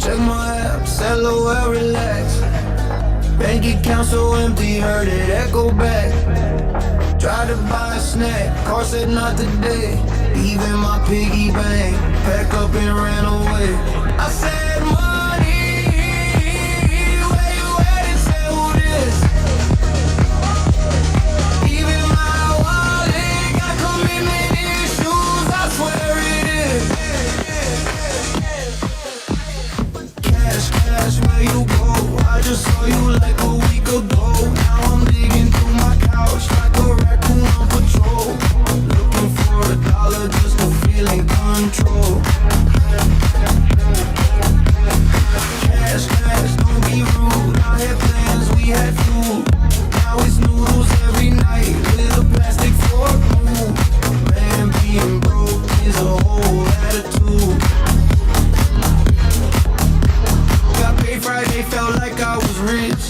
Check my app, LOL, relax. Bank account so empty, heard it echo back. Tried to buy a snack, car said not today. Even my piggy bank, pack up and ran away. I said money, where you at and say who this? Even my wallet got commitment issues, I swear it is. Cash, where you go? I just saw you like a week ago. Now I'm digging through my couch like a raccoon on patrol. Looking for a dollar just to feel in control. Cash, don't be rude. I had plans, we had food. Now it's noodles every night with a plastic fork move. Man, being broke is a whole attitude. Got paid Friday, felt like I was rich.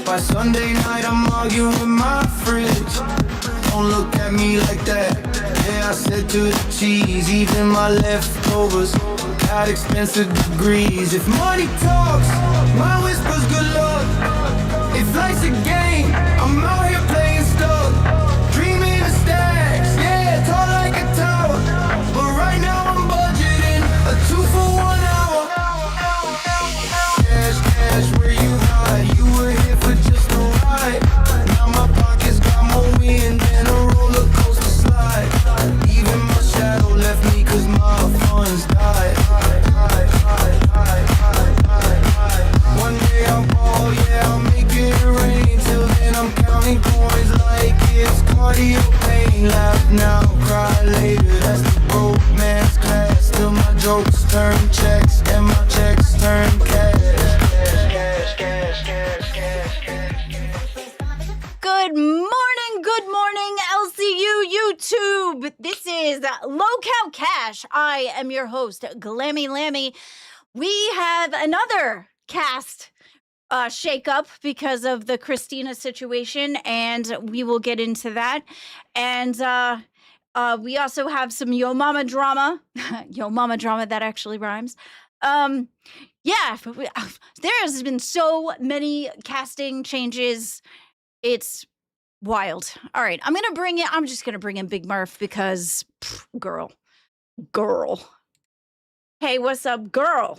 By Sunday night, I'm arguing with my fridge. Don't look at me like that. Yeah, I said to the cheese, even my leftovers got expensive degrees. If money talks, my whispers good luck. If life's a game, I'm out here playing stuck. Dreaming of stacks, yeah, tall like a tower. But right now I'm budgeting a 2 for 1 hour. Cash, where you hide? You were here for just a ride. Now my pockets got more wind than a roller coaster slide. Even my shadow left me cause my funds died. One day I'll ball, yeah, I'll make it rain. Till then I'm counting coins like it's cardio pain. Laugh now, cry later, that's the broke man's class. Till my jokes turn checks and my checks turn cash. Good morning, LCU YouTube. This is Low Count Cash. I am your host, Glammy Lammy. We have another cast shakeup because of the Christina situation, and we will get into that. And we also have some Yo Mama drama. Yo Mama drama, that actually rhymes. Yeah, there has been so many casting changes. It's wild. All right, I'm just gonna bring in Big Murph because, girl. Hey, what's up, girl?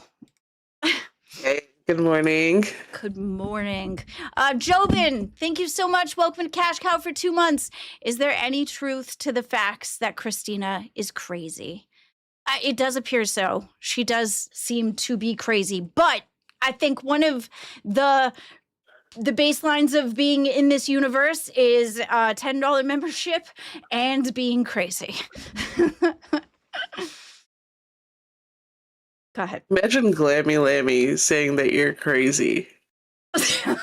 Hey, good morning. Good morning. Jobin, thank you so much. Welcome to Cash Cow for 2 months. Is there any truth to the facts that Christina is crazy? It does appear so. She does seem to be crazy, but I think one of the baselines of being in this universe is $10 membership and being crazy. Go ahead. Imagine Glammy Lammy saying that you're crazy. I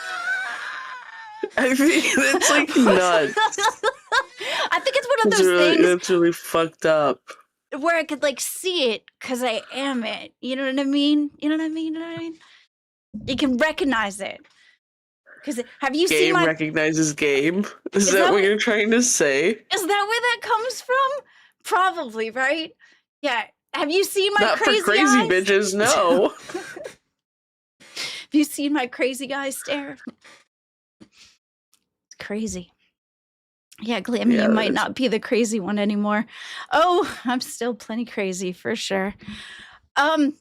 think that's like nuts. I think it's one of those things. That's really fucked up. Where I could like see it because I am it. You know what I mean? You can recognize it. Because have you seen Game recognizes game? Is that what you're trying to say? Is that where that comes from? Probably, right? Yeah. Have you seen my Not crazy for crazy eyes? bitches, no. Have you seen my crazy eyes stare? It's crazy. Yeah, Glammy, you might not be the crazy one anymore. Oh, I'm still plenty crazy for sure.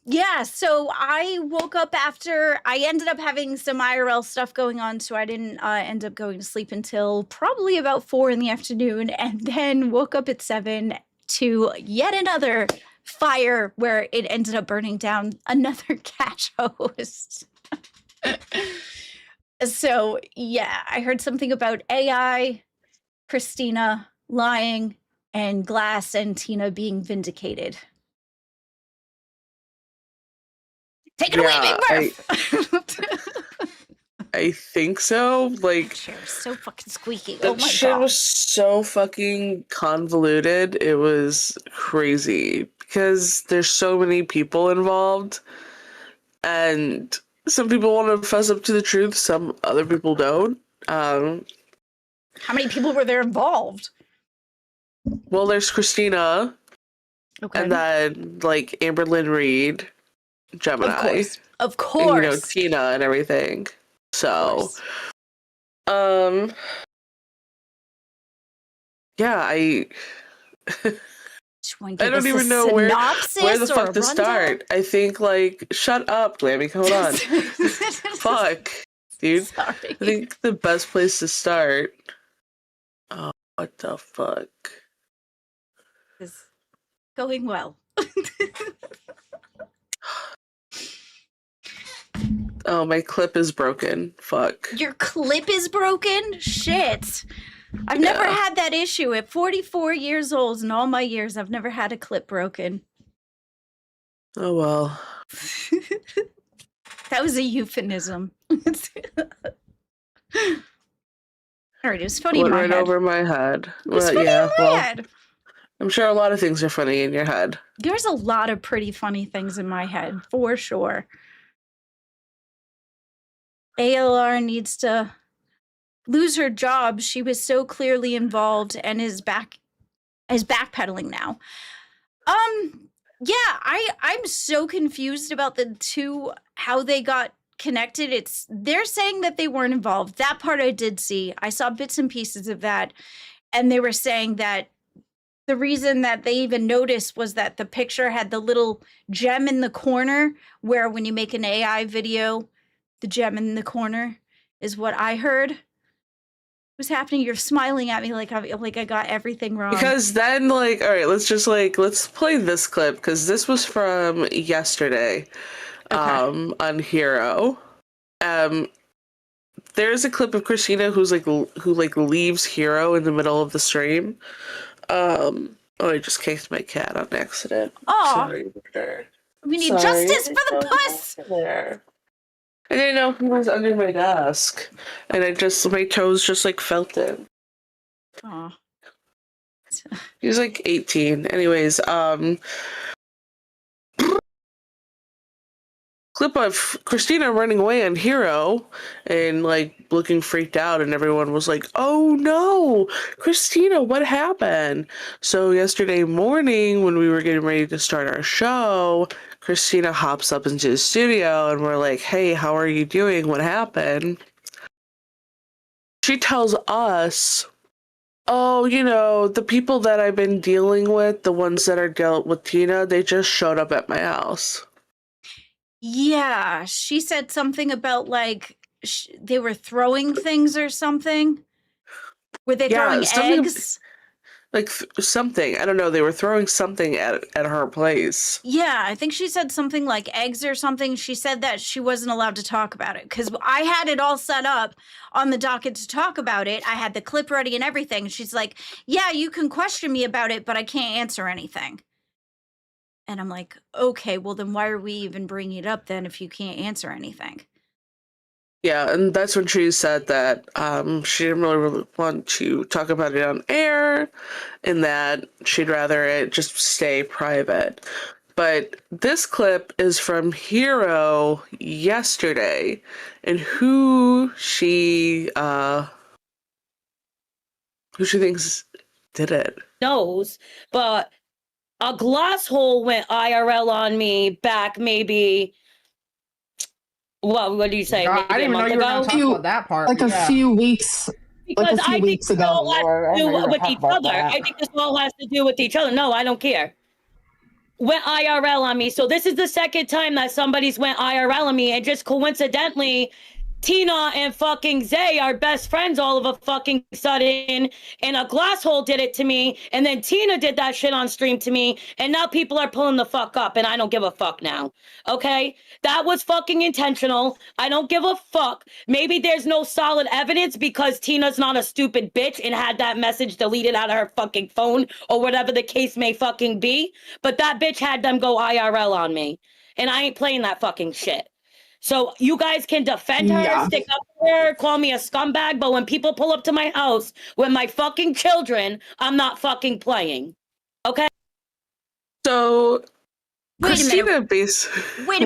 Yeah, so I woke up after I ended up having some IRL stuff going on, so I didn't end up going to sleep until probably about 4 in the afternoon, and then woke up at 7 to yet another fire where it ended up burning down another cash host. So, yeah, I heard something about AI, Christina lying, and Glass and Tina being vindicated. Take it away, Big Murph! I think so. Like, chair's so fucking squeaky. That shit was so fucking convoluted. It was crazy because there's so many people involved, and some people want to fess up to the truth, some other people don't. How many people were there involved? Well, there's Christina, okay, and then like Amber Lynn Reed, Gemini. Of And, you know, course. Tina and everything. So, course. yeah, I Just want to give don't us a even know where the synopsis or a fuck to rundown. start. I think, like, shut up, Glammy, hold on. Fuck, dude. Sorry. I think the best place to start. Oh, what the fuck? Is going well. Oh, my clip is broken. Fuck. Your clip is broken? Shit. I've never Yeah. had that issue. At 44 years old, in all my years, I've never had a clip broken. Oh, well. That was a euphemism. All right, it was funny in Went my right head. over my head. It was Well, funny yeah, in my well, head. I'm sure a lot of things are funny in your head. There's a lot of pretty funny things in my head, for sure. ALR needs to lose her job. She was so clearly involved and is backpedaling now. Yeah, I'm so confused about the two, how they got connected. They're saying that they weren't involved. That part I did see. I saw bits and pieces of that, and they were saying that the reason that they even noticed was that the picture had the little gem in the corner, where when you make an AI video, the gem in the corner is what I heard was happening. You're smiling at me like I got everything wrong. Because then, like, all right, let's play this clip, because this was from yesterday, Okay. on Hero. There's a clip of Christina who leaves Hero in the middle of the stream. Oh, I just kicked my cat on accident. Aw. Sorry, murder. We need Sorry. justice for the puss. There. I didn't know he was under my desk, and my toes just like felt it. Aw. He was like 18. Anyways, clip of Christina running away on Hero and like looking freaked out, and everyone was like, "Oh no, Christina, what happened?" So yesterday morning when we were getting ready to start our show, Christina hops up into the studio and we're like, "Hey, how are you doing? What happened?" She tells us, "Oh, you know, the people that I've been dealing with, the ones that are dealt with Tina, they just showed up at my house." Yeah, she said something about like they were throwing things or something. Were they Yeah, throwing something eggs? like something. I don't know. They were throwing something at her place. Yeah, I think she said something like eggs or something. She said that she wasn't allowed to talk about it because I had it all set up on the docket to talk about it. I had the clip ready and everything. She's like, "Yeah, you can question me about it, but I can't answer anything." And I'm like, "Okay, well then why are we even bringing it up then if you can't answer anything?" Yeah, and that's when she said that she didn't really want to talk about it on air, and that she'd rather it just stay private. But this clip is from Hero yesterday, and who she thinks did it. Knows, but a glass hole went IRL on me back maybe. What do you say? God, I Maybe didn't a even know month you were ago. going to talk about that part. Like a Yeah. few weeks, Because a few I think weeks this ago. all has Lord, I to didn't know you do were gonna with talk each about other. that. I think this all has to do with each other. No, I don't care. Went IRL on me. So this is the second time that somebody's went IRL on me, and just coincidentally, Tina and fucking Zay are best friends all of a fucking sudden, and a glass hole did it to me, and then Tina did that shit on stream to me, and now people are pulling the fuck up, and I don't give a fuck now. Okay? That was fucking intentional. I don't give a fuck. Maybe there's no solid evidence because Tina's not a stupid bitch and had that message deleted out of her fucking phone or whatever the case may fucking be, but that bitch had them go IRL on me, and I ain't playing that fucking shit. So you guys can defend her, Yeah. stick up for her, call me a scumbag, but when people pull up to my house with my fucking children, I'm not fucking playing. Okay? So Wait a minute.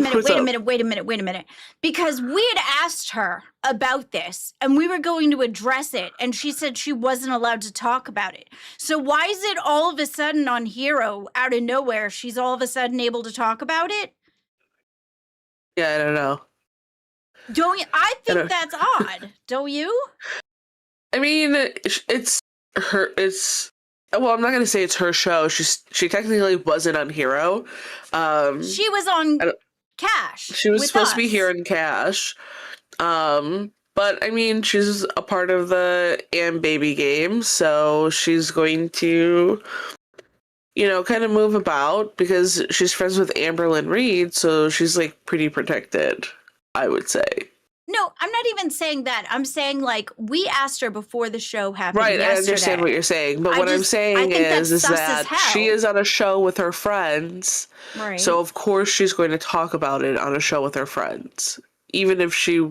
Christina Wait a minute. Because we had asked her about this and we were going to address it, and she said she wasn't allowed to talk about it. So why is it all of a sudden on Hero, out of nowhere, she's all of a sudden able to talk about it? Yeah, I don't know. Don't you? I I think don't- that's odd. Don't you? I mean, it's her. It's well, I'm not gonna say it's her show. She technically wasn't on Hero. She was on Cash She was with supposed to be here us. in Cash. But I mean, she's a part of the And Baby game, so she's going to, kind of move about because she's friends with Amberlynn Reed, so she's like pretty protected, I would say. No, I'm not even saying that. I'm saying like we asked her before the show happened Right, I yesterday. understand what you're saying, but what I'm I saying think is that's sus as that hell. she is on a show with her friends, Right. so of course she's going to talk about it on a show with her friends, even if she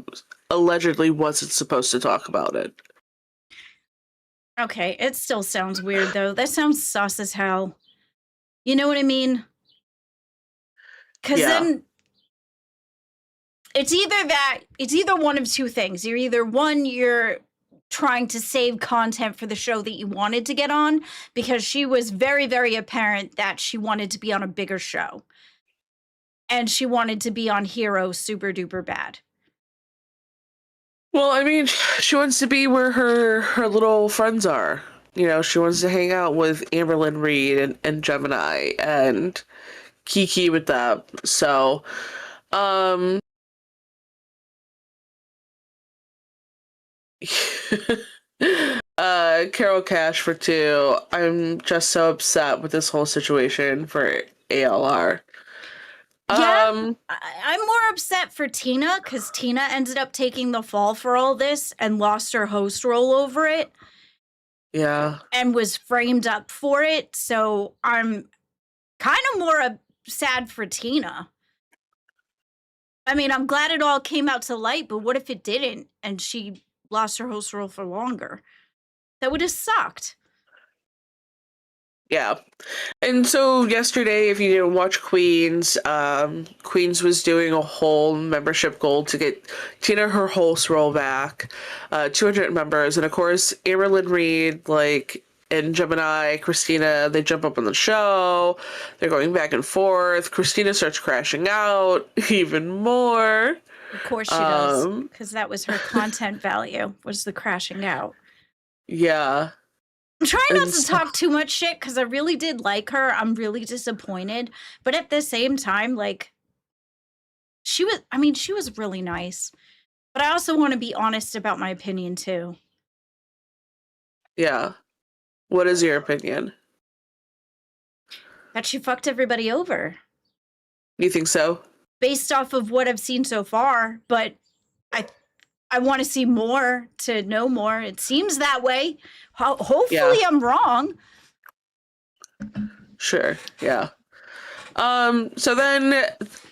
allegedly wasn't supposed to talk about it. Okay, it still sounds weird though. That sounds sus as hell. You know what I mean? Because Yeah. then it's either one of two things. You're trying to save content for the show that you wanted to get on, because she was very, very apparent that she wanted to be on a bigger show. And she wanted to be on Hero super duper bad. Well, I mean, she wants to be where her little friends are. She wants to hang out with Amberlynn Reed and Gemini and Kiki with them. So, Carol Cash for 2. I'm just so upset with this whole situation for ALR. Yeah, I'm more upset for Tina, because Tina ended up taking the fall for all this and lost her host role over it. Yeah. And was framed up for it. So I'm kind of more sad for Tina. I mean, I'm glad it all came out to light, but what if it didn't and she lost her host role for longer? That would have sucked. Yeah. And so yesterday, if you didn't watch Queens, Queens was doing a whole membership goal to get Tina her host role back, 200 members. And of course, Amberlynn Reed, and Gemini, Christina, they jump up on the show. They're going back and forth. Christina starts crashing out even more. Of course she does, because that was her content value, was the crashing out. Yeah. I'm trying not to talk too much shit because I really did like her. I'm really disappointed. But at the same time, she was really nice. But I also want to be honest about my opinion too. Yeah. What is your opinion? That she fucked everybody over. You think so? Based off of what I've seen so far, but I want to see more to know more. It seems that way. Hopefully I'm wrong. Sure, yeah. So then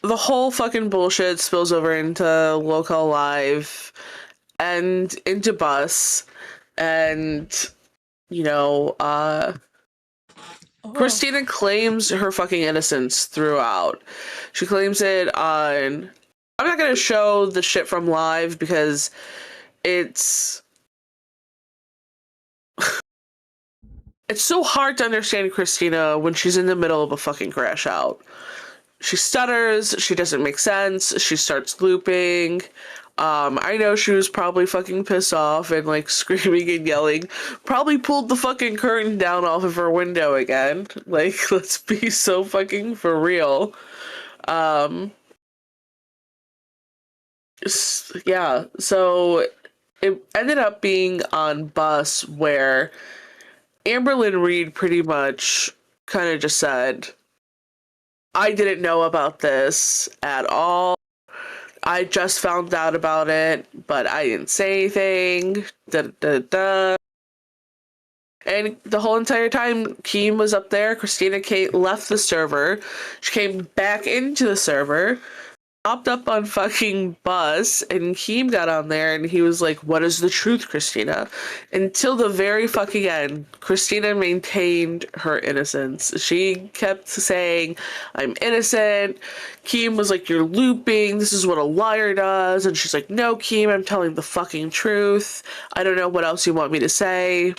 the whole fucking bullshit spills over into Local Live and into Bus, and Christina claims her fucking innocence throughout. She claims it on... I'm not gonna show the shit from live because it's so hard to understand Christina when she's in the middle of a fucking crash out. She stutters, she doesn't make sense, she starts looping. I know she was probably fucking pissed off and screaming and yelling. Probably pulled the fucking curtain down off of her window again. Let's be so fucking for real. Yeah, so it ended up being on Bus where Amberlynn Reed pretty much kind of just said, I didn't know about this at all. I just found out about it, but I didn't say anything. Da, da, da. And the whole entire time, Keem was up there. Christina Kate left the server. She came back into the server, popped up on fucking Bus, and Keem got on there and he was like, what is the truth, Christina? Until the very fucking end, Christina maintained her innocence. She kept saying, I'm innocent. Keem was like, you're looping. This is what a liar does. And she's like, no, Keem, I'm telling the fucking truth. I don't know what else you want me to say.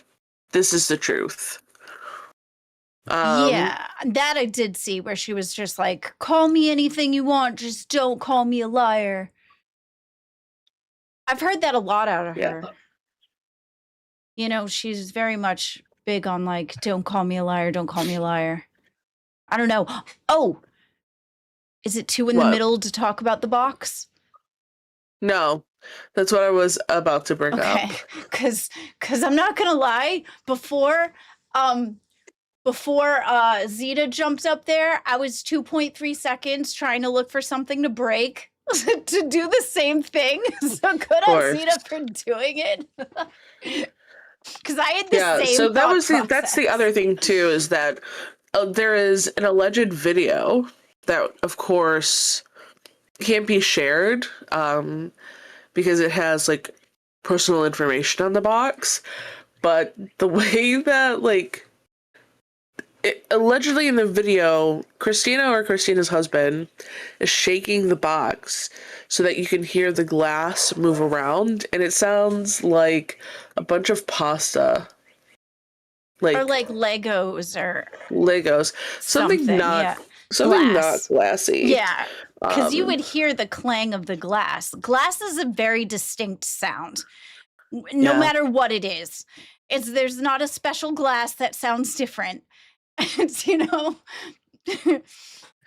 This is the truth. Yeah, that I did see where she was just like, call me anything you want, just don't call me a liar. I've heard that a lot out of Yeah. her. You know, she's very much big on like, don't call me a liar, don't call me a liar. I don't know. Oh, is it too in the What? middle to talk about the box? No, that's what I was about to bring Okay, up. because I'm not gonna lie, before Zeta jumped up there, I was 2.3 seconds trying to look for something to break to do the same thing. So good on course. Zeta for doing it. Because I had the Yeah, same so thought that's the process. other thing too, is that there is an alleged video that, of course, can't be shared because it has like personal information on the box. But the way that allegedly in the video, Christina or Christina's husband is shaking the box so that you can hear the glass move around, and it sounds like a bunch of pasta. Or like Legos or Legos. something. Yeah. Something not Glass. glassy. Yeah. Because you Um, would hear the clang of the glass. Glass is a very distinct sound, no Yeah. matter what it is. There's not a special glass that sounds different. It's,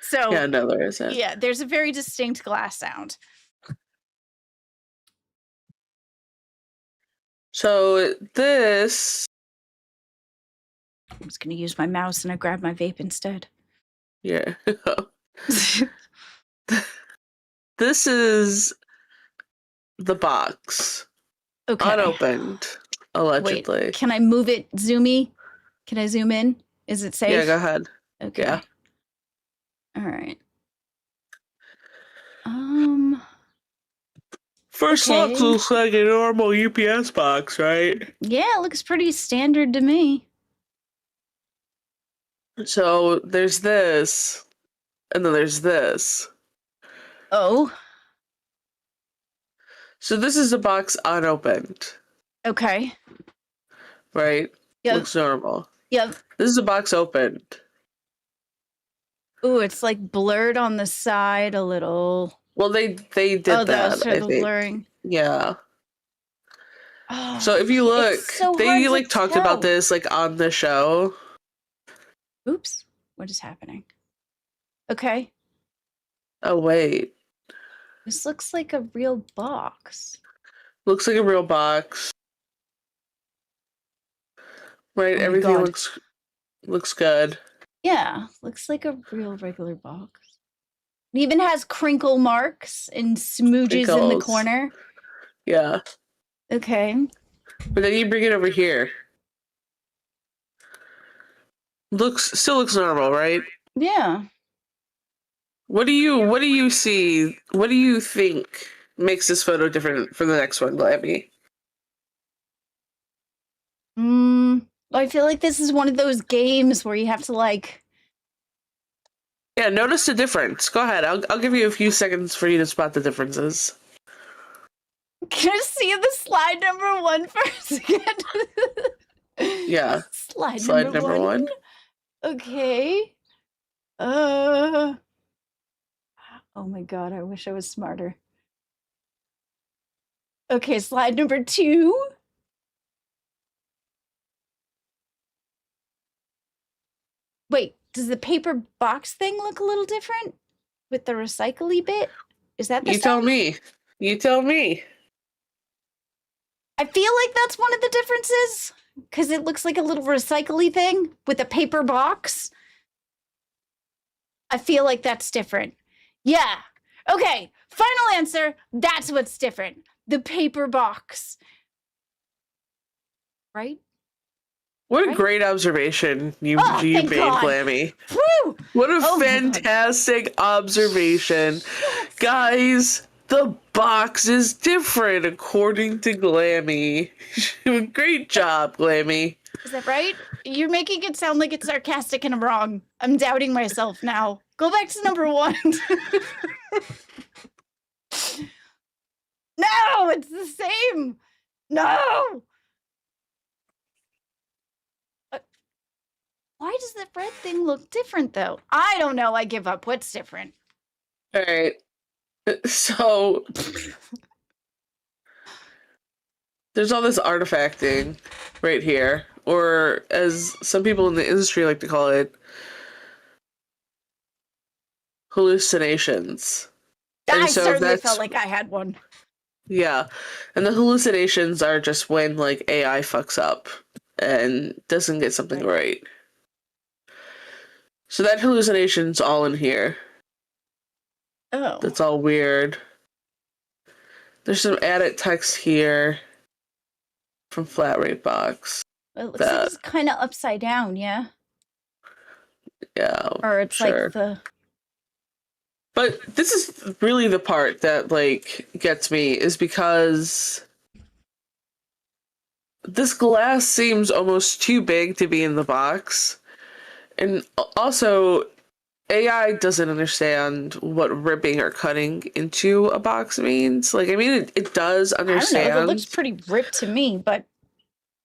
so yeah, no, there isn't. yeah, there's a very distinct glass sound. So this, I was going to use my mouse and I grabbed my vape instead. yeah. This is the box. Okay. Unopened, allegedly. Wait, can I move it zoomy? Can I zoom in? Is it safe? Yeah, go ahead. Okay. Yeah. All right. First Okay. box looks like a normal UPS box, right? Yeah, it looks pretty standard to me. So there's this, and then there's this. Oh, So this is a box unopened, okay. right? Yep. Looks normal. Yep. This is a box opened. Ooh, it's like blurred on the side a little. Well, they did Oh, that, was for I the think. blurring. Yeah. Oh, So if you look, it's so hard they to like talked tell. about this like on the show. Oops, what is happening? Okay, Oh wait, this looks like a real box. looks like a real box, right? Oh my Everything God. looks good. Yeah, looks like a real regular box. It even has crinkle marks and smooches in the Crinkles. corner. Yeah, Okay. but then you bring it over here. Still looks normal, right? Yeah. What do you see? What do you think makes this photo different from the next one, Glammy? I feel like this is one of those games where you have to like. Yeah, notice the difference. Go ahead. I'll give you a few seconds for you to spot the differences. Can I see the slide number 1 first again? Yeah. Slide Number number one. one. Okay. Oh my God, I wish I was smarter. Okay, slide number 2. Wait, does the paper box thing look a little different with the recycly bit? Is that the You same? tell me. You tell me. I feel like that's one of the differences because it looks like a little recycly thing with a paper box. I feel like that's different. Yeah. Okay. Final answer. That's what's different. The paper box. Right? What a Right? great observation you thank made, God. Glammy. Woo! What a Oh my God. fantastic observation. Guys, the box is different according to Glammy. Great job, Glammy. Is that right? You're making it sound like it's sarcastic and I'm wrong. I'm doubting myself now. Go back to number 1. No, it's the same. No. Why does the red thing look different, though? I don't know. I give up. What's different? All right. So there's all this artifacting right here, or as some people in the industry like to call it, hallucinations. I And so certainly that's, felt like I had one. yeah. And the hallucinations are just when like AI fucks up and doesn't get something right. So that hallucination's all in here. Oh. That's all weird. There's some added text here from Flat Rate Box. It looks like it's kind of upside down, yeah? Yeah. Or it's sure. like the... But this is really the part that, like, gets me, is because this glass seems almost too big to be in the box. And also, AI doesn't understand what ripping or cutting into a box means. Like, I mean, it does understand. I don't know, it looks pretty ripped to me, but...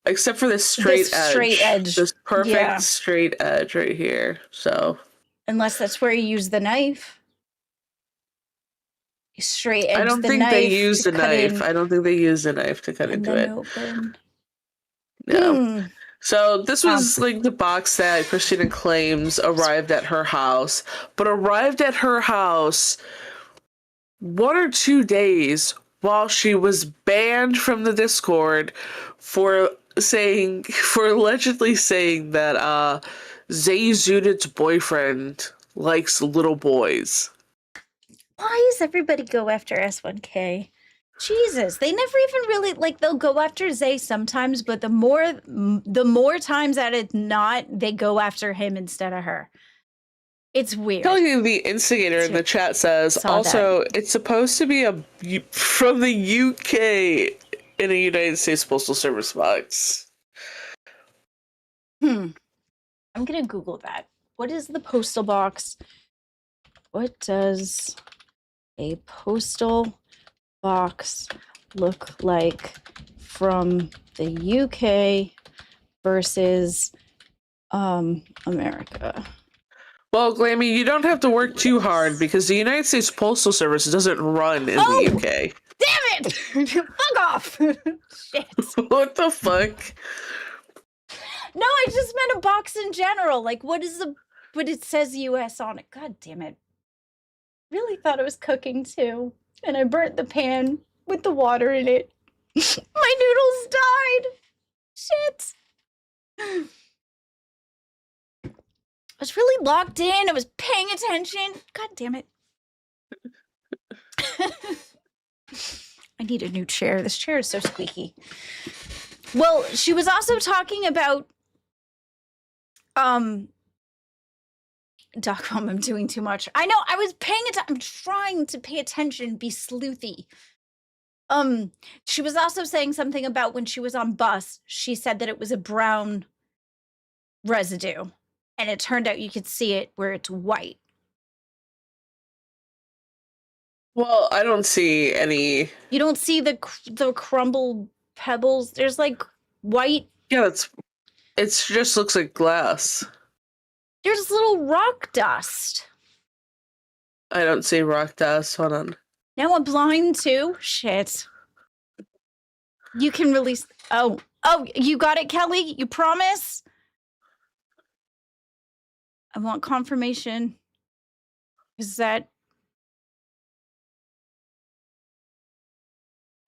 Except for this straight edge. This perfect yeah. straight edge right here, so... Unless that's where you use the knife. You straight edge I don't the think knife they use to the cut knife. in, I don't think they use the knife to cut and into then it. open. No. So this was like the box that Christina claims arrived at her house, but arrived at her house 1 or 2 days while she was banned from the Discord for allegedly saying that Zay Zudit's boyfriend likes little boys. Why does everybody go after S1K? Jesus, they never even really, like, they'll go after Zay sometimes, but the more times that it's not, they go after him instead of her. It's weird. Telling you, the instigator in the chat says, also, it's supposed to be from the UK in a United States Postal Service box. I'm gonna Google that. What is the postal box? What does a postal box look like from the UK versus America? Well, Glammy, you don't have to work too hard because the United States Postal Service doesn't run in the UK. Damn it! Fuck off! Shit. What the fuck? No, I just meant a box in general. Like, what is the... But it says US on it. God damn it. Really thought it was cooking too. And I burnt the pan with the water in it. My noodles died. Shit. I was really locked in. I was paying attention. God damn it. I need a new chair. This chair is so squeaky. Well, she was also talking about Doc Mom, I'm doing too much. I know, I was paying attention. I'm trying to pay attention, be sleuthy. She was also saying something about when she was on bus, she said that it was a brown residue. And it turned out you could see it where it's white. Well, I don't see any... You don't see the crumbled pebbles? There's like white... Yeah, it just looks like glass. There's little rock dust. I don't see rock dust. Hold on. Now I'm blind too? Shit. You can release... Oh, you got it, Kelly? You promise? I want confirmation. Is that...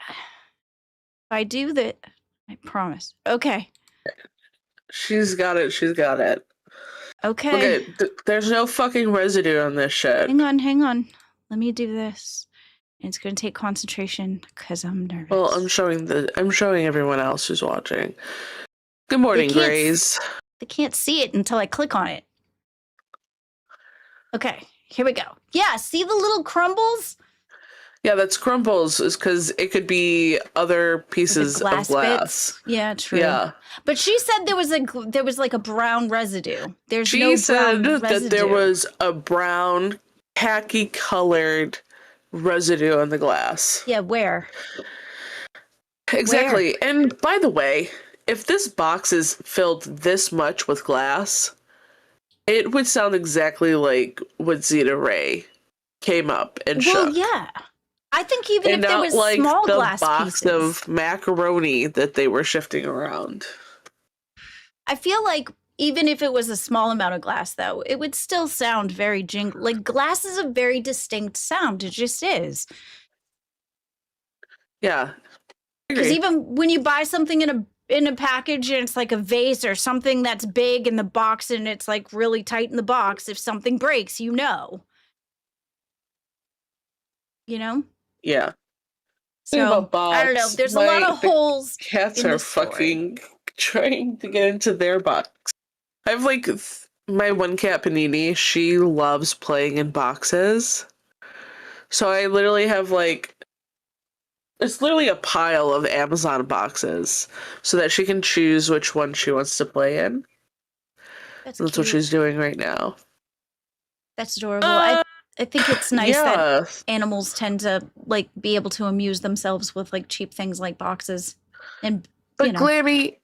If I do that, I promise. Okay. She's got it. She's got it. Okay. Okay, there's no fucking residue on this shit. Hang on. Let me do this. It's going to take concentration because I'm nervous. Well, I'm showing everyone else who's watching. Good morning, Grays. They can't see it until I click on it. Okay, here we go. Yeah, see the little crumbles? Yeah, that's crumbles, is because it could be other pieces of glass. Bits? Yeah, true. Yeah. But she said there was like a brown residue. She said that there was a brown, khaki-colored residue on the glass. Yeah, where? Exactly. Where? And by the way, if this box is filled this much with glass, it would sound exactly like what Zeta Ray came up and Well, shook. yeah. I think even And if there not was like small the glass box pieces, of macaroni that they were shifting around. I feel like even if it was a small amount of glass, though, it would still sound very jingle. Like glass is a very distinct sound. It just is. Yeah. Because even when you buy something in a package and it's like a vase or something that's big in the box and it's like really tight in the box, if something breaks, you know. You know? Yeah. So I don't know. There's a lot of holes. Cats in are the story. fucking trying to get into their box. I have like my one cat, Panini. She loves playing in boxes. So I literally have like, it's literally a pile of Amazon boxes so that she can choose which one she wants to play in. That's That's cute. what she's doing right now. That's adorable. I think it's nice that Yeah. animals tend to like be able to amuse themselves with like cheap things like boxes. And But you know, Glammy,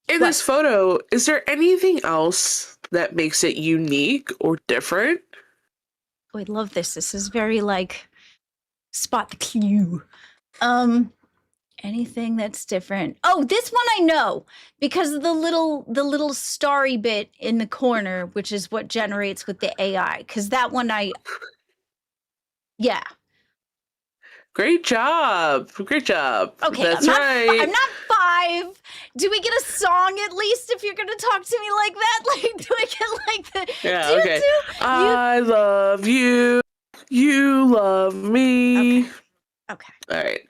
in What? this photo, is there anything else that makes it unique or different? oh, I love this. This is very like spot the clue. Anything that's different. Oh, this one I know because of the little starry bit in the corner, which is what generates with the AI. Because that one yeah. Great job. Great job. Okay, That's I'm right. not 5. Do we get a song at least if you're gonna talk to me like that? Like, do I get like the Yeah, do, okay. do? I love you. You love me. Okay. All right.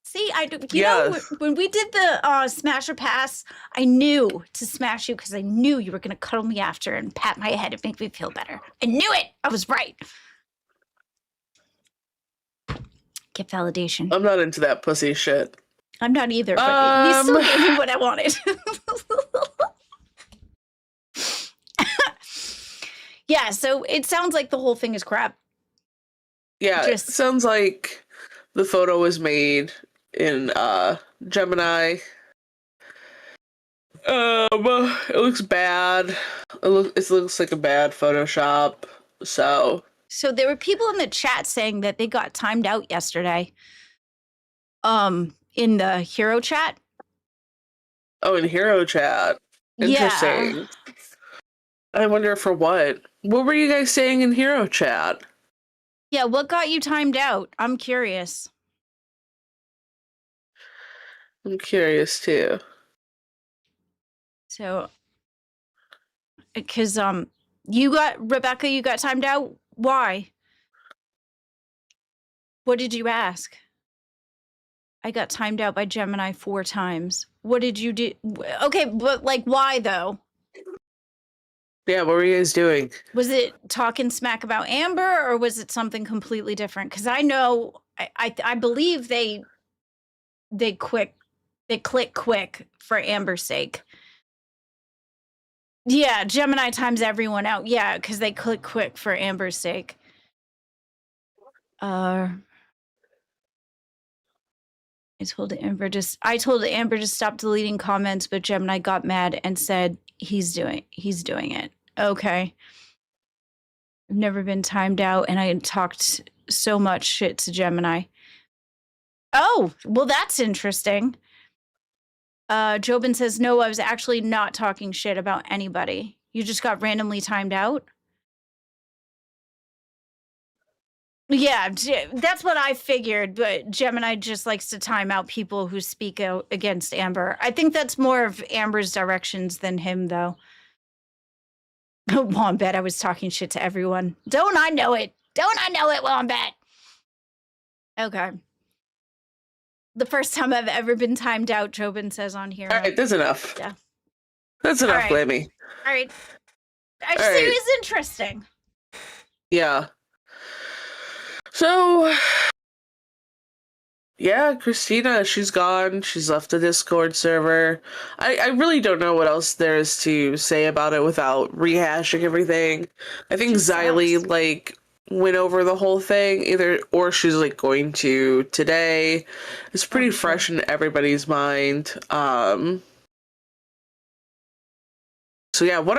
See, you Yeah. know when we did the smash or pass, I knew to smash you because I knew you were gonna cuddle me after and pat my head and make me feel better. I knew it. I was right. Get validation. I'm not into that pussy shit. I'm not either, but you still gave me what I wanted. Yeah, so it sounds like the whole thing is crap. Yeah, Just- it sounds like the photo was made in Gemini. It looks bad. It looks like a bad Photoshop. So there were people in the chat saying that they got timed out yesterday. In the hero chat. oh, in Hero Chat. Interesting. Yeah. I wonder for what. What were you guys saying in Hero Chat? Yeah, what got you timed out? I'm curious. I'm curious too. So, because Rebecca, you got timed out. Why? What did you ask? I got timed out by Gemini 4 times. What did you do? Okay, but like, why though? Yeah, what were you guys doing? Was it talking smack about Amber, or was it something completely different? Because I know, I believe they click quick for Amber's sake. Yeah, Gemini times everyone out. Yeah, because they click quick for Amber's sake. I told Amber to stop deleting comments, but Gemini got mad and said he's doing it. Okay. I've never been timed out, and I talked so much shit to Gemini. Oh, well, that's interesting. Jobin says, no, I was actually not talking shit about anybody. You just got randomly timed out? Yeah, that's what I figured, but Gemini just likes to time out people who speak out against Amber. I think that's more of Amber's directions than him, though. Wombat, I was talking shit to everyone. Don't I know it? Don't I know it, Wombat? Okay. The first time I've ever been timed out, Jobin says on here. All right, that's enough. Yeah. That's enough, right. Glammy. All right. I just think it was interesting. Yeah. So, yeah, Christina, she's gone. She's left the Discord server. I really don't know what else there is to say about it without rehashing everything. I think Just Xylee, sucks. like, went over the whole thing, or she's, like, going to today. It's pretty fresh in everybody's mind. So yeah, what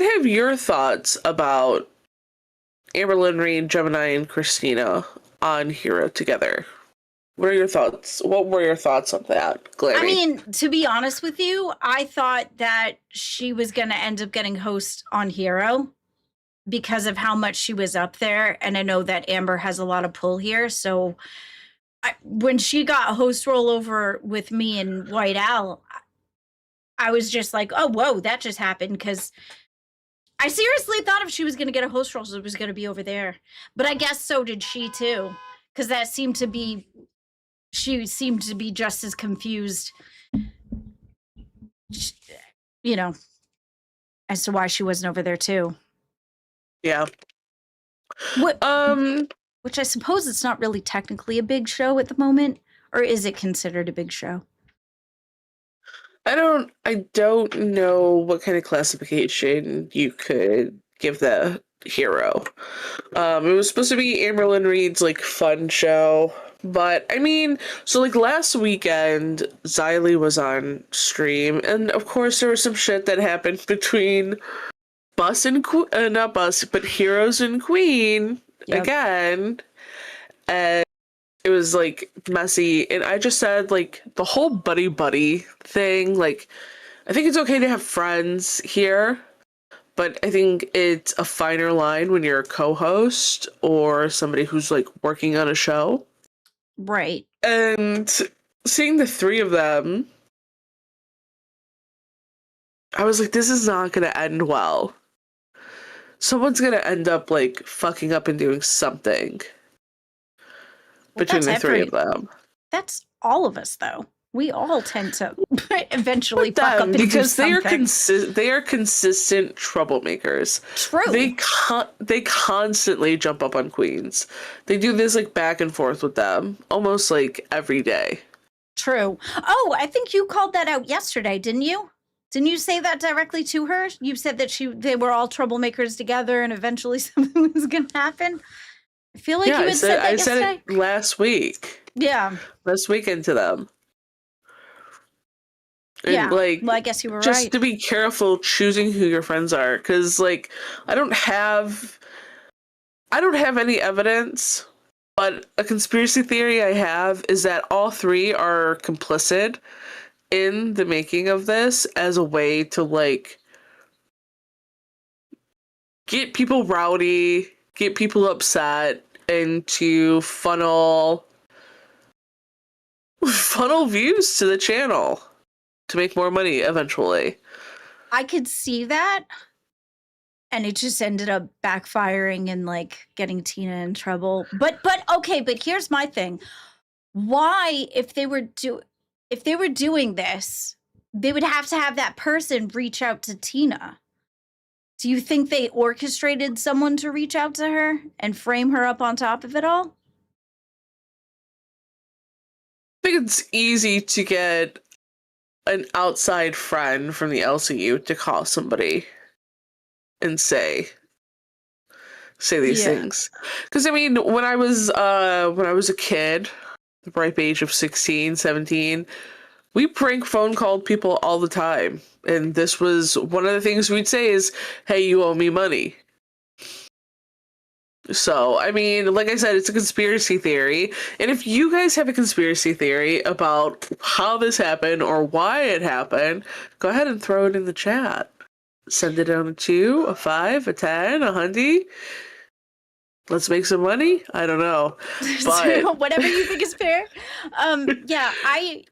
have your thoughts about Amberlynn Reed, Gemini, and Christina on Hero together? What are your thoughts? What were your thoughts on that, Glammy? I mean, to be honest with you, I thought that she was going to end up getting host on Hero because of how much she was up there. And I know that Amber has a lot of pull here. So when she got host role over with me and White Owl, I was just like, oh, whoa, that just happened. Because I seriously thought if she was going to get a host role, it was going to be over there. But I guess so did she too. Because she seemed to be just as confused, you know, as to why she wasn't over there too. Yeah. Which I suppose it's not really technically a big show at the moment, or is it considered a big show? I don't know what kind of classification you could give the Hero. It was supposed to be Amberlynn Reed's like fun show, but I mean, so like last weekend, Xylee was on stream, and of course there was some shit that happened between not Bus, but Heroes and Queen again, and it was like messy. And I just said like the whole buddy thing. Like, I think it's okay to have friends here, but I think it's a finer line when you're a co-host or somebody who's like working on a show. Right. And seeing the three of them, I was like, this is not going to end well. Someone's going to end up like fucking up and doing something between the three of them. That's all of us, though. We all tend to eventually fuck up and because do something. they are consistent troublemakers. True. They constantly jump up on queens. They do this like back and forth with them almost like every day. True. Oh, I think you called that out yesterday, didn't you? Didn't you say that directly to her? You said that they were all troublemakers together and eventually something was going to happen. I feel like you had said that yesterday. I said it last week. Yeah. Last weekend to them. And yeah. Like, well, I guess you were just right. to be careful choosing who your friends are, because like I don't have any evidence, but a conspiracy theory I have is that all three are complicit in the making of this as a way to like get people rowdy, get people upset, and to funnel views to the channel to make more money eventually. I could see that, and it just ended up backfiring and like getting Tina in trouble. But okay, but here's my thing. Why, if they were doing this, they would have to have that person reach out to Tina. Do you think they orchestrated someone to reach out to her and frame her up on top of it all? I think it's easy to get an outside friend from the LCU to call somebody and say these things. Because I mean, when I was a kid, the ripe age of 16, 17, we prank phone called people all the time. And this was one of the things we'd say is, hey, you owe me money. So, I mean, like I said, it's a conspiracy theory. And if you guys have a conspiracy theory about how this happened or why it happened, go ahead and throw it in the chat. Send it on a 2, a 5, a 10, a 100. Let's make some money. I don't know, but whatever you think is fair. Yeah,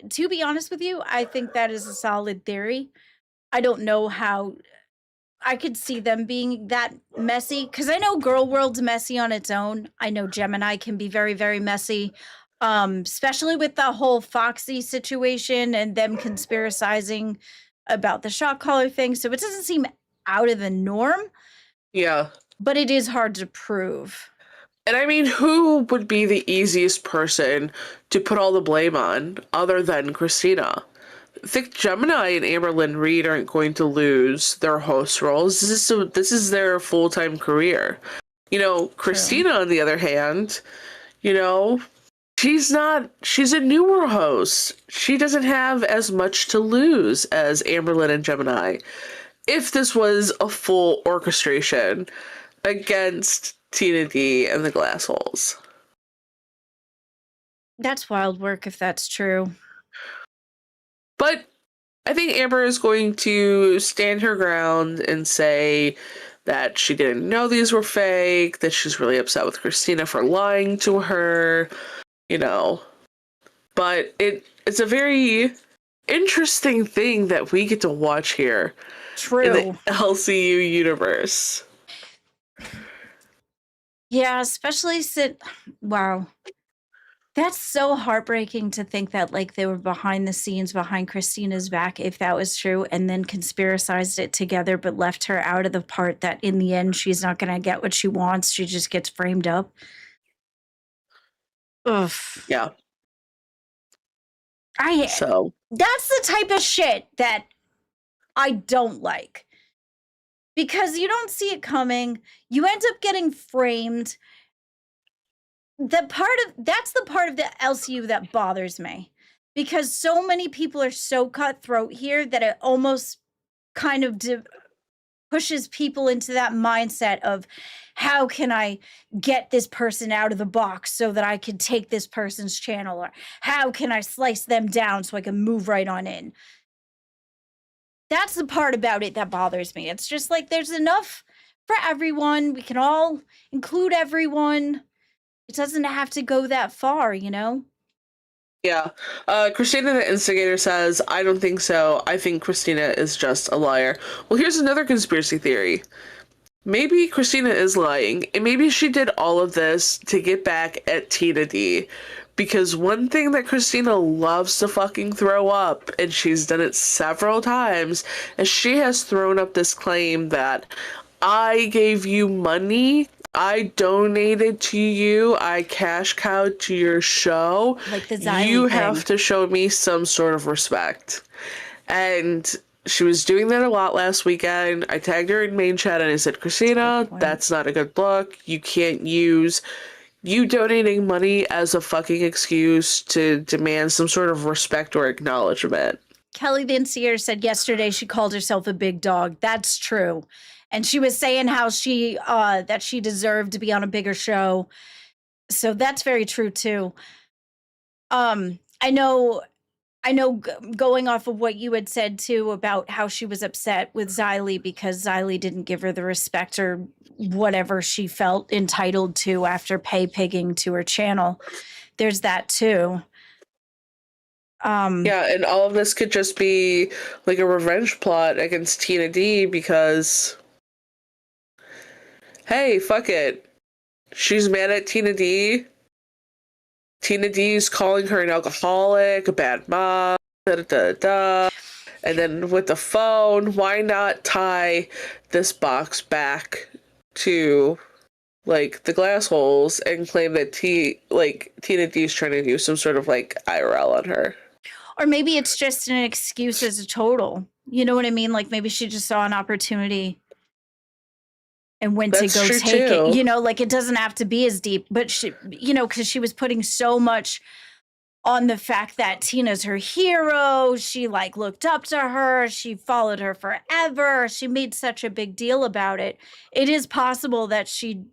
to be honest with you, I think that is a solid theory. I don't know how I could see them being that messy, because I know Girl World's messy on its own. I know Gemini can be very, very messy, especially with the whole Foxy situation and them conspiracizing about the shot caller thing. So it doesn't seem out of the norm. Yeah. But it is hard to prove. And I mean, who would be the easiest person to put all the blame on other than Christina? I think Gemini and Amberlynn Reed aren't going to lose their host roles. This is their full-time career. You know, Christina, on the other hand, you know, she's a newer host. She doesn't have as much to lose as Amberlynn and Gemini. if this was a full orchestration against Tina D and the Glass Holes. That's wild work if that's true. But I think Amber is going to stand her ground and say that she didn't know these were fake, that she's really upset with Christina for lying to her, you know. But it's a very interesting thing that we get to watch here. True. In the LCU universe. Yeah, especially since, wow. That's so heartbreaking to think that like they were behind the scenes, behind Christina's back, if that was true, and then conspiracized it together, but left her out of the part that in the end she's not going to get what she wants. She just gets framed up. Ugh. Yeah. That's the type of shit that I don't like. Because you don't see it coming. You end up getting framed. That's the part of the LCU that bothers me, because so many people are so cutthroat here that it almost kind of pushes people into that mindset of, how can I get this person out of the box so that I can take this person's channel, or how can I slice them down so I can move right on in. That's the part about it that bothers me. It's just like, there's enough for everyone. We can all include everyone. It doesn't have to go that far, you know? Yeah. Christina the Instigator says, I don't think so. I think Christina is just a liar. Well, here's another conspiracy theory. Maybe Christina is lying, and maybe she did all of this to get back at Tina D. Because one thing that Christina loves to fucking throw up, and she's done it several times, is she has thrown up this claim that I gave you money, I donated to you, I cash cowed to your show. Like the Xylee you thing. have to show me some sort of respect. And she was doing that a lot last weekend. I tagged her in main chat and I said, Christina, that's not a good look. You can't use you donating money as a fucking excuse to demand some sort of respect or acknowledgement. Kelly the Instigator said yesterday she called herself a big dog. That's true. And she was saying how she that she deserved to be on a bigger show. So that's very true too. I know going off of what you had said too about how she was upset with Xylee because Xylee didn't give her the respect or whatever she felt entitled to after pay pigging to her channel. There's that too. Yeah, and all of this could just be like a revenge plot against Tina D because, hey, fuck it. She's mad at Tina D. Tina D's calling her an alcoholic, a bad mom, da-da-da-da. And then with the phone, why not tie this box back to, like, the Glass Holes and claim that Tina D's trying to do some sort of, like, IRL on her? Or maybe it's just an excuse as a total. You know what I mean? Like maybe she just saw an opportunity and went to go take it. You know, like it doesn't have to be as deep, but she, you know, because she was putting so much on the fact that Tina's her hero. She like looked up to her. She followed her forever. She made such a big deal about it. It is possible that she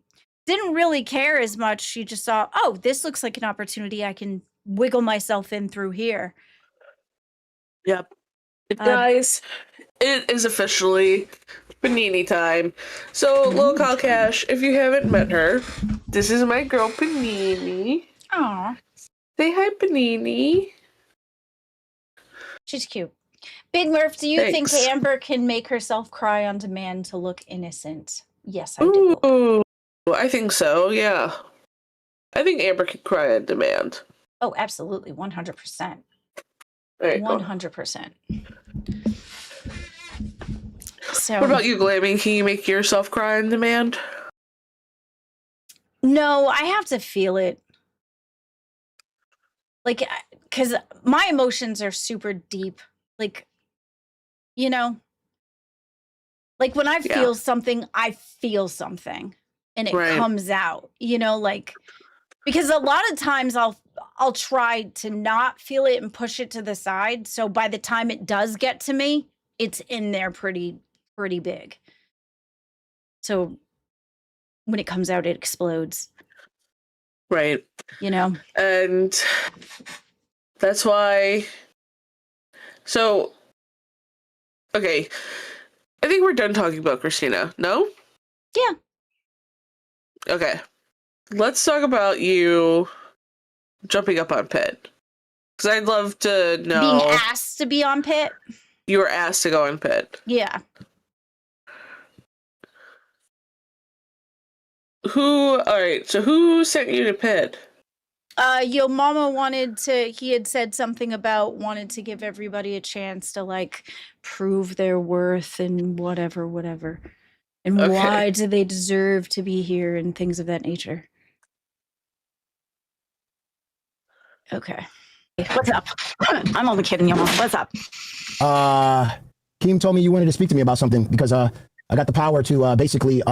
didn't really care as much. She just saw, oh, this looks like an opportunity. I can wiggle myself in through here. Yep. Guys, it is officially Panini time. So, Locale Cash, if you haven't met her, this is my girl Panini. Aw. Say hi, Panini. She's cute. Big Murph, do you Thanks. think Amber can make herself cry on demand to look innocent? Yes, I do. Ooh, I think so, yeah. I think Amber can cry on demand. Oh, absolutely. 100%. There you go. 100%. So, What about you, Glammy? Can you make yourself cry on demand? no, I have to feel it. Like, because my emotions are super deep. Like, you know, like when I feel something, I feel something and it comes out, you know, like, because a lot of times I'll try to not feel it and push it to the side. So by the time it does get to me, it's in there pretty pretty big. So when it comes out, it explodes. Right. You know? And that's why. So, okay. I think we're done talking about Christina. No? Yeah. Okay. Let's talk about you jumping up on Pitt. Because I'd love to know. Being asked to be on Pitt? You were asked to go on Pitt. Yeah. Alright, so who sent you to Pitt? Yo mama he had said something about wanted to give everybody a chance to like prove their worth and whatever. And why do they deserve to be here and things of that nature. Okay. What's up? I'm only kidding, yo mama. What's up? Keem told me you wanted to speak to me about something because I got the power to basically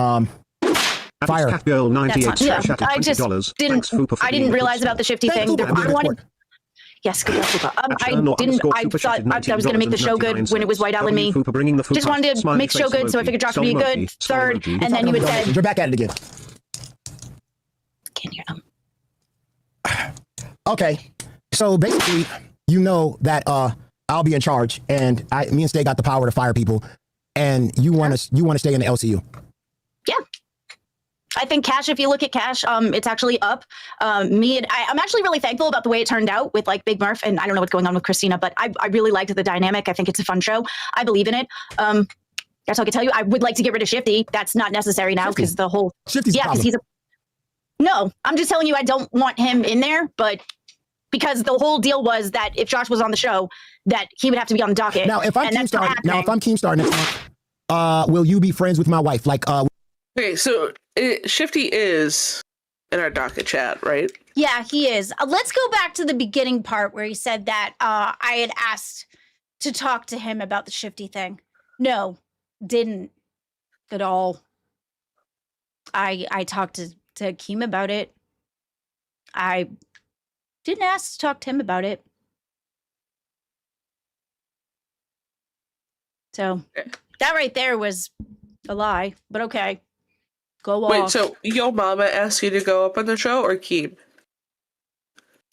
fire. Girl 98 yeah, I just didn't realize about the shifty thing. Yes, good luck, Fupa. I thought I was going to make the show good when it was White Owl and me. Just wanted to make the show good, so I figured Josh would be a good third, and then you had said... You're back at it again. Can't hear them. Okay, so basically, you know that I'll be in charge, and me and Stay got the power to fire people, and you want to stay in the LCU. Yeah. I think Cash, if you look at Cash, it's actually up. I'm actually really thankful about the way it turned out with like Big Murph, and I don't know what's going on with Christina, but I really liked the dynamic. I think it's a fun show. I believe in it. That's all I can tell you. I would like to get rid of Shifty. That's not necessary now because the whole Shifty's because no, I'm just telling you I don't want him in there, but because the whole deal was that if Josh was on the show, that he would have to be on the docket. Now, if I'm Keemstar next month, will you be friends with my wife? Like, okay, so Shifty is in our docket chat, right? Yeah, he is. Let's go back to the beginning part where he said that I had asked to talk to him about the Shifty thing. No, didn't at all. I talked to Keem about it. I didn't ask to talk to him about it. So that right there was a lie, but okay. Go off. Wait, so your mama asked you to go up on the show or Keem?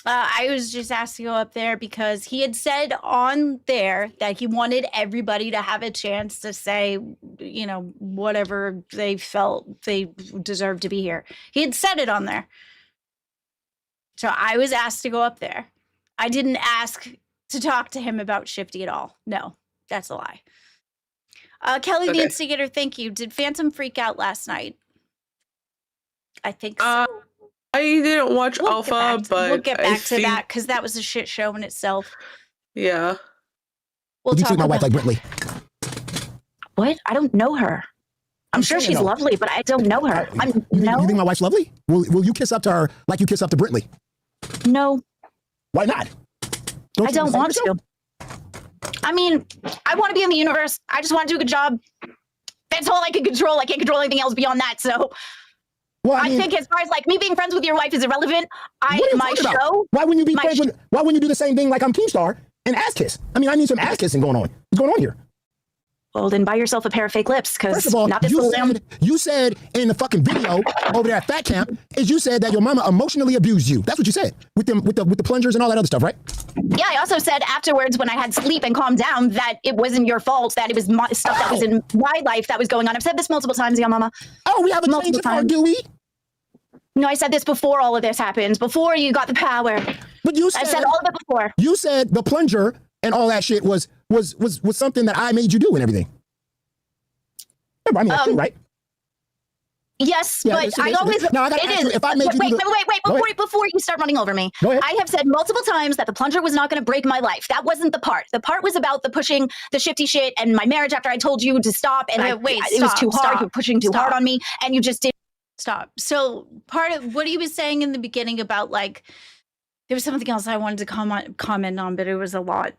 I was just asked to go up there because he had said on there that he wanted everybody to have a chance to say, you know, whatever they felt they deserved to be here. He had said it on there. So I was asked to go up there. I didn't ask to talk to him about Shifty at all. No, that's a lie. Kelly the Instigator, thank you. Did Phantom freak out last night? I think so. I didn't watch Alpha, but we'll get back to that because that was a shit show in itself. Yeah. We'll you talk treat my about wife like Brintley. What? I don't know her. I'm sure she's lovely, but I don't know her. You think my wife's lovely? Will you kiss up to her like you kiss up to Brintley? No. Why not? I don't want to. I mean, I want to be in the universe. I just want to do a good job. That's all I can control. I can't control anything else beyond that. So well, I think as far as like me being friends with your wife is irrelevant. My show. Why wouldn't you be friends with? Why wouldn't you do the same thing like I'm Keemstar and ass kiss? I mean, I need some ass kissing going on. What's going on here? Well, then buy yourself a pair of fake lips, because first of all, you said in the fucking video over there at Fat Camp, you said that your mama emotionally abused you. That's what you said with the plungers and all that other stuff, right? Yeah, I also said afterwards when I had sleep and calmed down that it wasn't your fault, that it was my stuff that was in my life that was going on. I've said this multiple times, yeah, mama. Oh, we have a change of heart, do we? No, I said this before all of this happened, before you got the power. But you said, I said all of it before. You said the plunger and all that shit was something that I made you do and everything. I mean, that's true, right? Yes, yeah, but I always. No, I gotta ask you, if I made wait, before you start running over me, I have said multiple times that the plunger was not going to break my life. That wasn't the part. The part was about the pushing the shifty shit and my marriage after I told you to stop, and it was too hard. You were pushing too hard on me, and you just didn't stop. So part of what he was saying in the beginning about like there was something else I wanted to comment on, but it was a lot.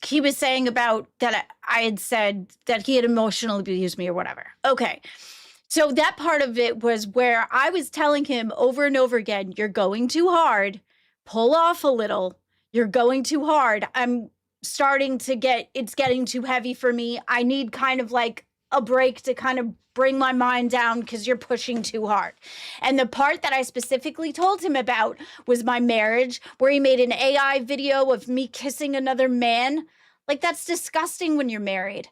He was saying about that I had said that he had emotionally abused me or whatever. Okay. So that part of it was where I was telling him over and over again, you're going too hard, pull off a little, you're going too hard. I'm starting to it's getting too heavy for me. I need kind of like a break to kind of bring my mind down because you're pushing too hard. And the part that I specifically told him about was my marriage, where he made an AI video of me kissing another man. Like, that's disgusting when you're married.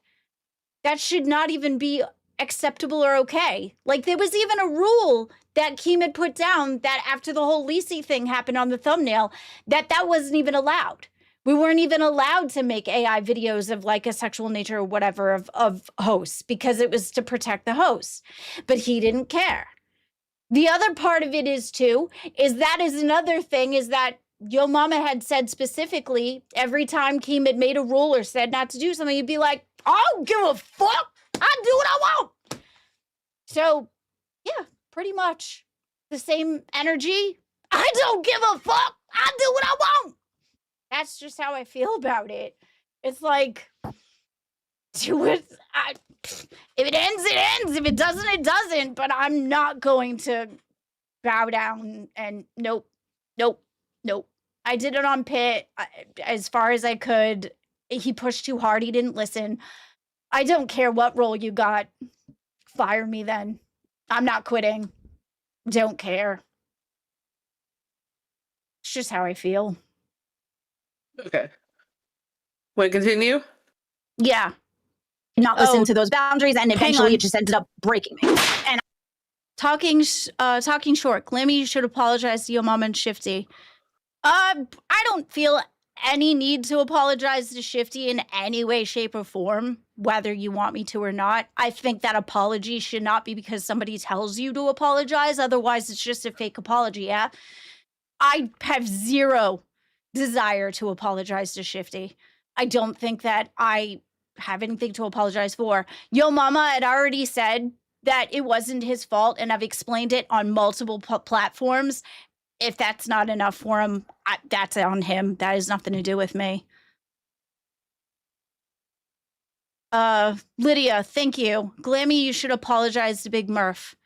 That should not even be acceptable or okay. Like, there was even a rule that Keem had put down that after the whole Lisi thing happened on the thumbnail, that wasn't even allowed. We weren't even allowed to make AI videos of like a sexual nature or whatever of hosts because it was to protect the host. But he didn't care. The other part of it is too, is that is another thing, is that Yo Mama had said specifically every time Keem had made a rule or said not to do something, he'd be like, I don't give a fuck. I do what I want. So yeah, pretty much the same energy. I don't give a fuck. I do what I want. That's just how I feel about it. It's like, do it. If it ends, it ends. If it doesn't, it doesn't. But I'm not going to bow down and nope. I did it on Pitt as far as I could. He pushed too hard. He didn't listen. I don't care what role you got. Fire me then. I'm not quitting. Don't care. It's just how I feel. Okay. Want to continue? Yeah. Not listen to those boundaries, and eventually it just ended up breaking me. And talking short, Glammy, you should apologize to your mom and Shifty. I don't feel any need to apologize to Shifty in any way, shape, or form, whether you want me to or not. I think that apology should not be because somebody tells you to apologize. Otherwise, it's just a fake apology, yeah? I have zero desire to apologize to Shifty. I don't think that I have anything to apologize for. Yo Mama had already said that it wasn't his fault, and I've explained it on multiple platforms. If that's not enough for him, that's on him. That has nothing to do with me. Lydia, thank you. Glammy, you should apologize to Big Murph.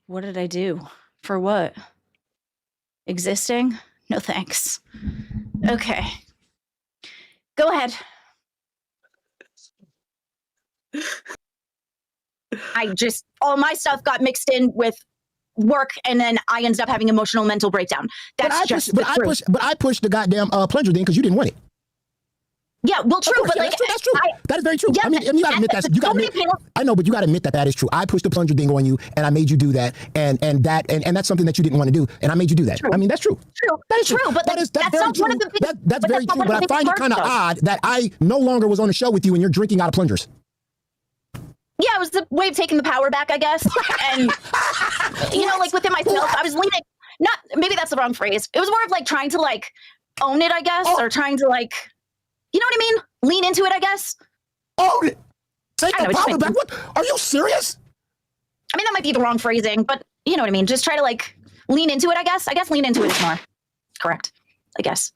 What did I do? For what? Existing? No thanks. Okay. Go ahead. all my stuff got mixed in with work, and then I ended up having emotional mental breakdown. That's I pushed the goddamn plunger thing because you didn't want it. Yeah, well, true, but like that's true. That is very true. Yeah, I mean, you gotta admit that. You gotta admit, I know, but you gotta admit that is true. I pushed the plunger thing on you, and I made you do that, and that's something that you didn't want to do, and I made you do that. True. I mean, that's true. True. That is true. But that's not very true. one of the That's very true. But I find it kind of odd that I no longer was on the show with you, and you're drinking out of plungers. Yeah, it was the way of taking the power back, I guess. And like within myself, I was leaning. Not maybe that's the wrong phrase. It was more of like trying to like own it, I guess, or trying to like, you know what I mean? Lean into it, I guess. Own it. Take the power back. What? Are you serious? I mean, that might be the wrong phrasing, but you know what I mean. Just try to like lean into it, I guess. I guess lean into it is more correct, I guess.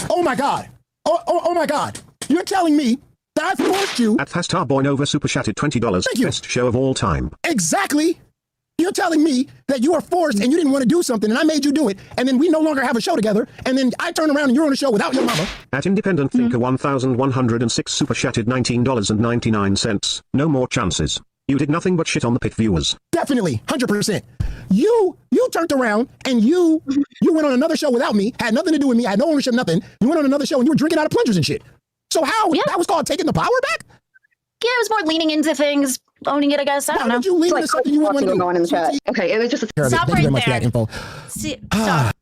Oh my God. Oh my God. You're telling me that I forced you. At Fastarboy Nova super chatted $20. Thank you. Best show of all time. Exactly. You're telling me that you were forced and you didn't want to do something, and I made you do it, and then we no longer have a show together, and then I turn around and you're on a show without your mama. At Independent Thinker 1106 super chatted $19.99. No more chances. You did nothing but shit on the pit viewers. Definitely, 100%. You turned around and you went on another show without me, had nothing to do with me, had no ownership, nothing. You went on another show and you were drinking out of plungers and shit. So how? Yeah. That was called taking the power back? Yeah, it was more leaning into things, owning it, I guess. I don't know. Why would you lean into something you wouldn't want to do? Going in the chat. Okay, it was just a Stop Thank you very right much for there. that info. Stop.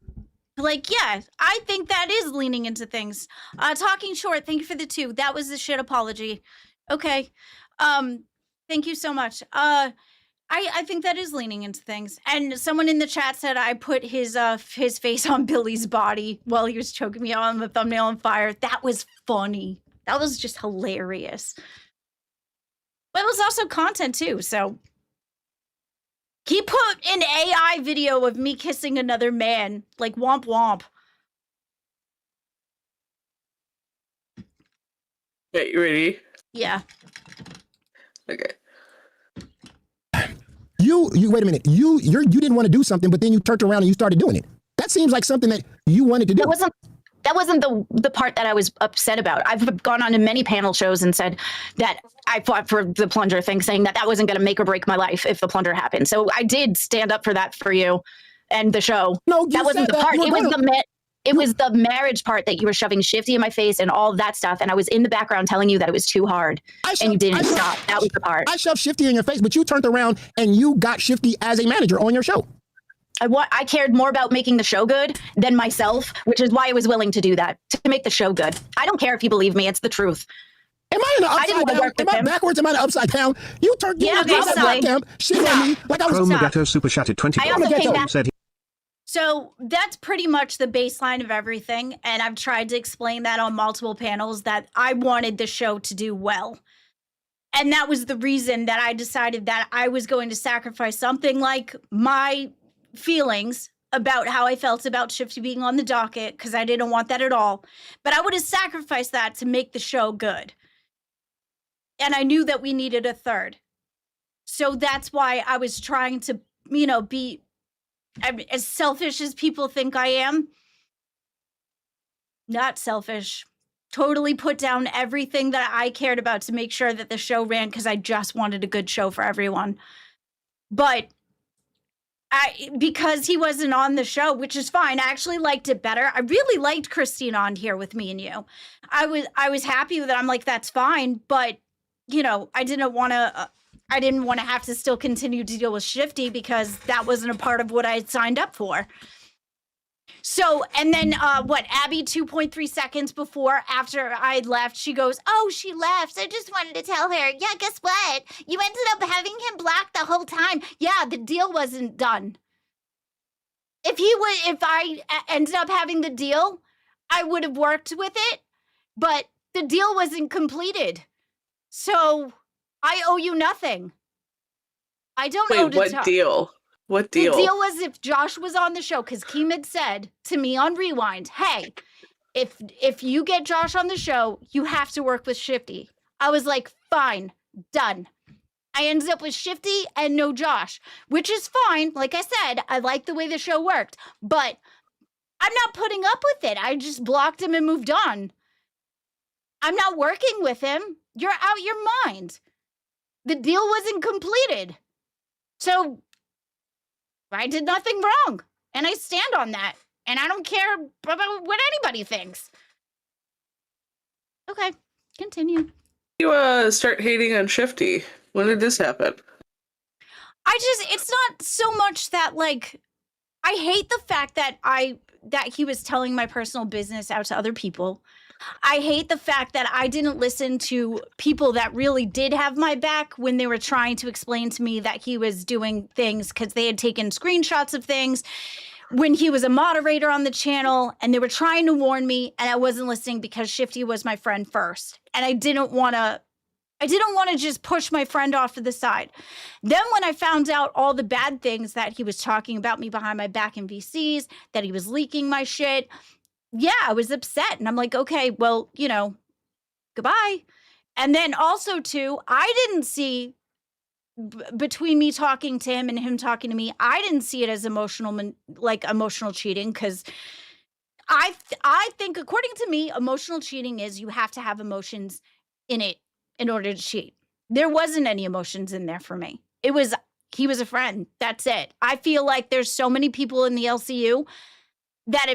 Like, yeah, I think that is leaning into things. Talking short, thank you for the 2. That was a shit apology. Okay. Thank you so much. I think that is leaning into things. And someone in the chat said I put his face on Billy's body while he was choking me on the thumbnail on fire. That was funny. That was just hilarious. But it was also content too, so. He put an AI video of me kissing another man, like womp womp. Okay, you ready? Yeah. Okay. You wait a minute. You didn't want to do something, but then you turned around and you started doing it. That seems like something that you wanted to do. That wasn't the part that I was upset about. I've gone on to many panel shows and said that I fought for the plunger thing, saying that wasn't going to make or break my life if the plunger happened. So I did stand up for that for you and the show. No, that wasn't the part. It was the marriage part that you were shoving Shifty in my face and all of that stuff. And I was in the background telling you that it was too hard. And you didn't stop. That was the part. I shoved Shifty in your face, but you turned around and you got Shifty as a manager on your show. I cared more about making the show good than myself, which is why I was willing to do that, to make the show good. I don't care if you believe me. It's the truth. Am I in the upside down? Am I backwards? Am I in the upside down? You turned shit on me like I was... Chrome Legato super chatted 20 said So that's pretty much the baseline of everything. And I've tried to explain that on multiple panels, that I wanted the show to do well. And that was the reason that I decided that I was going to sacrifice something like my feelings about how I felt about Shifty being on the docket, because I didn't want that at all. But I would have sacrificed that to make the show good. And I knew that we needed a third. So that's why I was trying to, be as selfish as people think I am. Not selfish. Totally put down everything that I cared about to make sure that the show ran, because I just wanted a good show for everyone. But because he wasn't on the show, which is fine. I actually liked it better. I really liked Christina on here with me and you. I was happy with it. I'm like, that's fine. But, I didn't want to have to still continue to deal with Shifty, because that wasn't a part of what I had signed up for. So, and then Abby, 2.3 seconds after I left, she goes, "Oh, she left. I just wanted to tell her, yeah, guess what? You ended up having him blocked the whole time. Yeah, the deal wasn't done. If I ended up having the deal, I would have worked with it, but the deal wasn't completed. So I owe you nothing. I don't know. Wait, what deal? What deal? The deal was if Josh was on the show, because Keem had said to me on Rewind, hey, if you get Josh on the show, you have to work with Shifty. I was like, fine, done. I ended up with Shifty and no Josh, which is fine. Like I said, I like the way the show worked, but I'm not putting up with it. I just blocked him and moved on. I'm not working with him. You're out your mind. The deal wasn't completed. So I did nothing wrong, and I stand on that, and I don't care about what anybody thinks. Okay, continue. You start hating on Shifty. When did this happen? It's not so much that, like, I hate the fact that he was telling my personal business out to other people. I hate the fact that I didn't listen to people that really did have my back when they were trying to explain to me that he was doing things, because they had taken screenshots of things when he was a moderator on the channel, and they were trying to warn me, and I wasn't listening because Shifty was my friend first. And I didn't want to just push my friend off to the side. Then when I found out all the bad things that he was talking about me behind my back in VCs, that he was leaking my shit, yeah, I was upset. And I'm like, okay, well, goodbye. And then also, too, I didn't see, between me talking to him and him talking to me, I didn't see it as emotional cheating, because I think, according to me, emotional cheating is you have to have emotions in it in order to cheat. There wasn't any emotions in there for me. He was a friend. That's it. I feel like there's so many people in the LCU that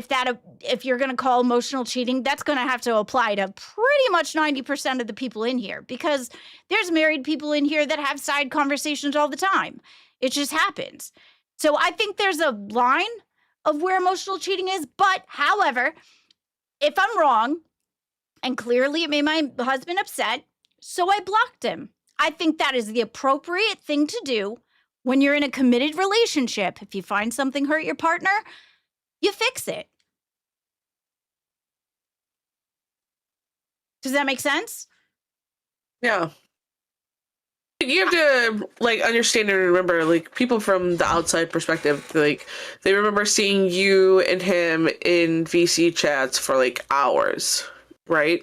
if you're going to call emotional cheating, that's going to have to apply to pretty much 90% of the people in here, because there's married people in here that have side conversations all the time. It just happens. So I think there's a line of where emotional cheating is. But however, if I'm wrong, and clearly it made my husband upset, so I blocked him. I think that is the appropriate thing to do when you're in a committed relationship. If you find something hurt your partner, you fix it. Does that make sense? Yeah. You have to understand and remember, people from the outside perspective, they remember seeing you and him in VC chats for hours, right?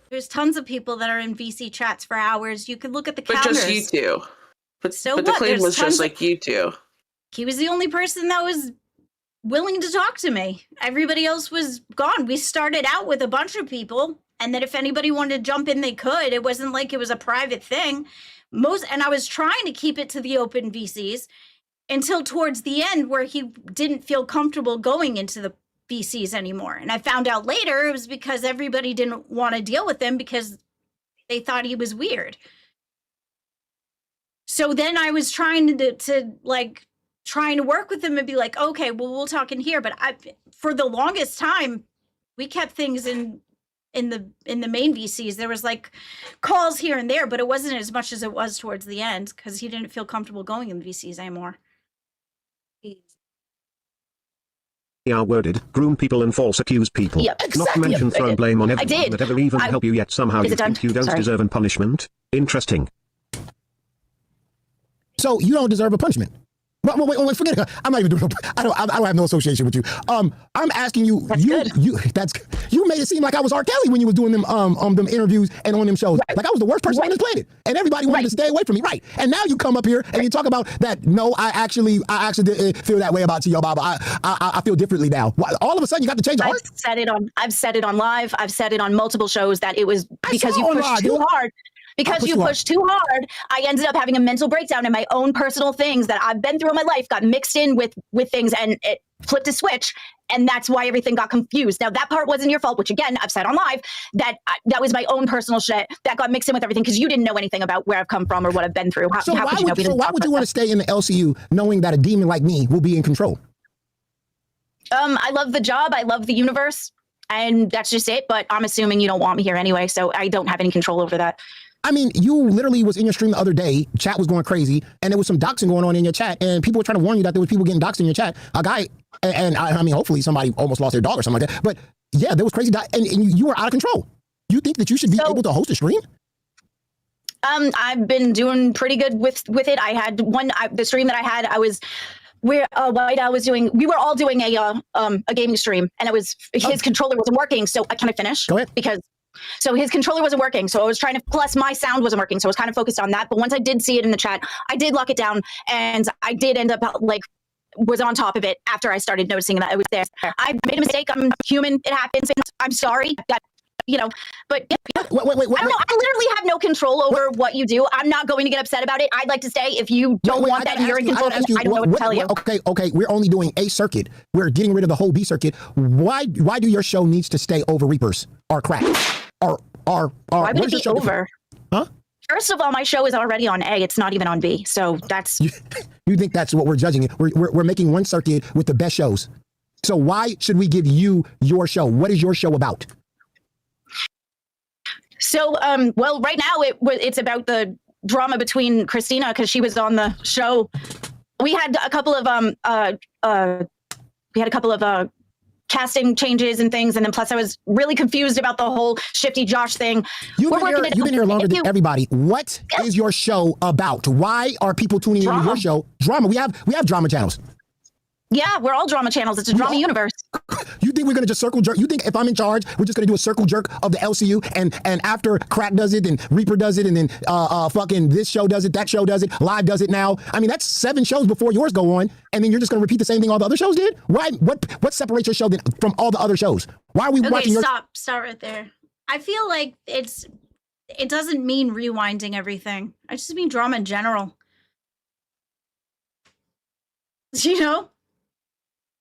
There's tons of people that are in VC chats for hours. You could look at the counters. But just you two. But the claim was just you two. He was the only person that was willing to talk to me. Everybody else was gone. We started out with a bunch of people, and then if anybody wanted to jump in, they could. It wasn't like it was a private thing. And I was trying to keep it to the open VCs until towards the end where he didn't feel comfortable going into the VCs anymore. And I found out later it was because everybody didn't want to deal with him because they thought he was weird. So then I was trying to work with him and be like, okay, well, we'll talk in here. But for the longest time, we kept things in the main VCs. There was like calls here and there, but it wasn't as much as it was towards the end because he didn't feel comfortable going in the VCs anymore. Are worded, groom people and false accuse people. Yep, Not to mention throw blame on everyone did. that ever even help you, yet somehow Is you it done? think you don't Sorry. deserve a punishment. Interesting. So you don't deserve a punishment. Wait, forget it. I'm not even doing. I don't have no association with you. I'm asking you. That's good. You made it seem like I was R. Kelly when you was doing them interviews and on them shows. Right. Like I was the worst person on this planet, and everybody wanted to stay away from me. Right. And now you come up here and you talk about that. No, I actually didn't feel that way about T.O. Baba. I feel differently now. All of a sudden you got to change your heart. I've said it on live. I've said it on multiple shows that it was because you pushed too hard. Because you pushed too hard, I ended up having a mental breakdown, and my own personal things that I've been through in my life got mixed in with things, and it flipped a switch, and that's why everything got confused. Now, that part wasn't your fault, which again, I've said on live, that was my own personal shit that got mixed in with everything because you didn't know anything about where I've come from or what I've been through. So why would you want to stay in the LCU knowing that a demon like me will be in control? I love the job. I love the universe, and that's just it. But I'm assuming you don't want me here anyway, so I don't have any control over that. I mean, you literally was in your stream the other day, chat was going crazy, and there was some doxing going on in your chat, and people were trying to warn you that there was people getting doxed in your chat. A guy, and I mean, hopefully somebody almost lost their dog or something like that, but yeah, there was crazy, and you were out of control. You think that you should be able to host a stream? I've been doing pretty good with it. I had the stream that I had, we were all doing a gaming stream, and it was, his controller wasn't working, so can I finish? Go ahead. So his controller wasn't working. So I was trying to, plus my sound wasn't working. So I was kind of focused on that. But once I did see it in the chat, I did lock it down, and I did end up was on top of it after I started noticing that it was there. I made a mistake. I'm human. It happens. I'm sorry. But wait, I don't know. I literally have no control over what you do. I'm not going to get upset about it. I'd like to stay. If you don't want that and you're in control, I don't know what to tell you. Okay. We're only doing A circuit. We're getting rid of the whole B circuit. Why do your show needs to stay over Reapers or crack? Why would it be over? Huh? First of all, my show is already on A. It's not even on B. So that's... You think that's what we're judging it? We're making one circuit with the best shows. So why should we give you your show? What is your show about? So, well, right now it's about the drama between Christina, because she was on the show. We had a couple of casting changes and things, and then plus I was really confused about the whole Shifty Josh thing. You've been here longer than everybody. What is your show about? Why are people tuning into your show? Drama. We have drama channels. Yeah, we're all drama channels. It's a drama universe. You think we're going to just circle jerk? You think if I'm in charge, we're just going to do a circle jerk of the LCU, and after Crack does it, and Reaper does it, and then fucking this show does it, that show does it, Live does it now. I mean, that's 7 shows before yours go on, and then you're just going to repeat the same thing all the other shows did? Why? What separates your show then from all the other shows? Why are we watching your... Stop right there. I feel like it doesn't mean rewinding everything. I just mean drama in general. You know?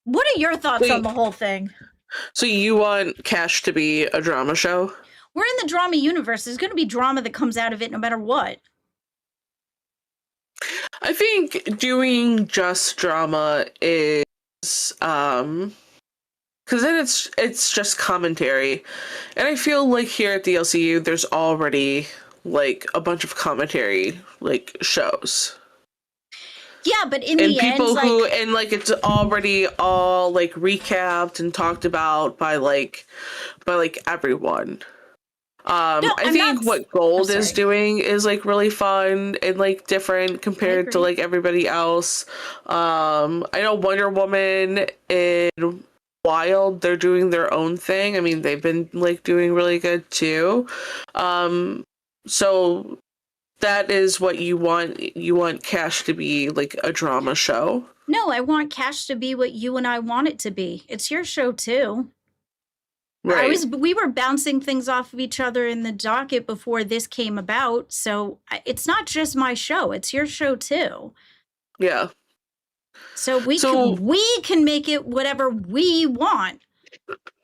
What are your thoughts on the whole thing? So you want Cash to be a drama show? We're in the drama universe. There's going to be drama that comes out of it no matter what. I think doing just drama is because then it's just commentary. And I feel like here at the LCU there's already like a bunch of commentary like shows. Yeah, but in the end, it's already all like recapped and talked about by everyone. I think what Gold is doing is like really fun and like different compared to like everybody else. I know Wonder Woman and Wild, they're doing their own thing. I mean, they've been like doing really good too. So that is what you want. You want Cash to be like a drama show. No, I want Cash to be what you and I want it to be. It's your show too. Right. We were bouncing things off of each other in the docket before this came about, so it's not just my show, it's your show too. Yeah. So we can make it whatever we want.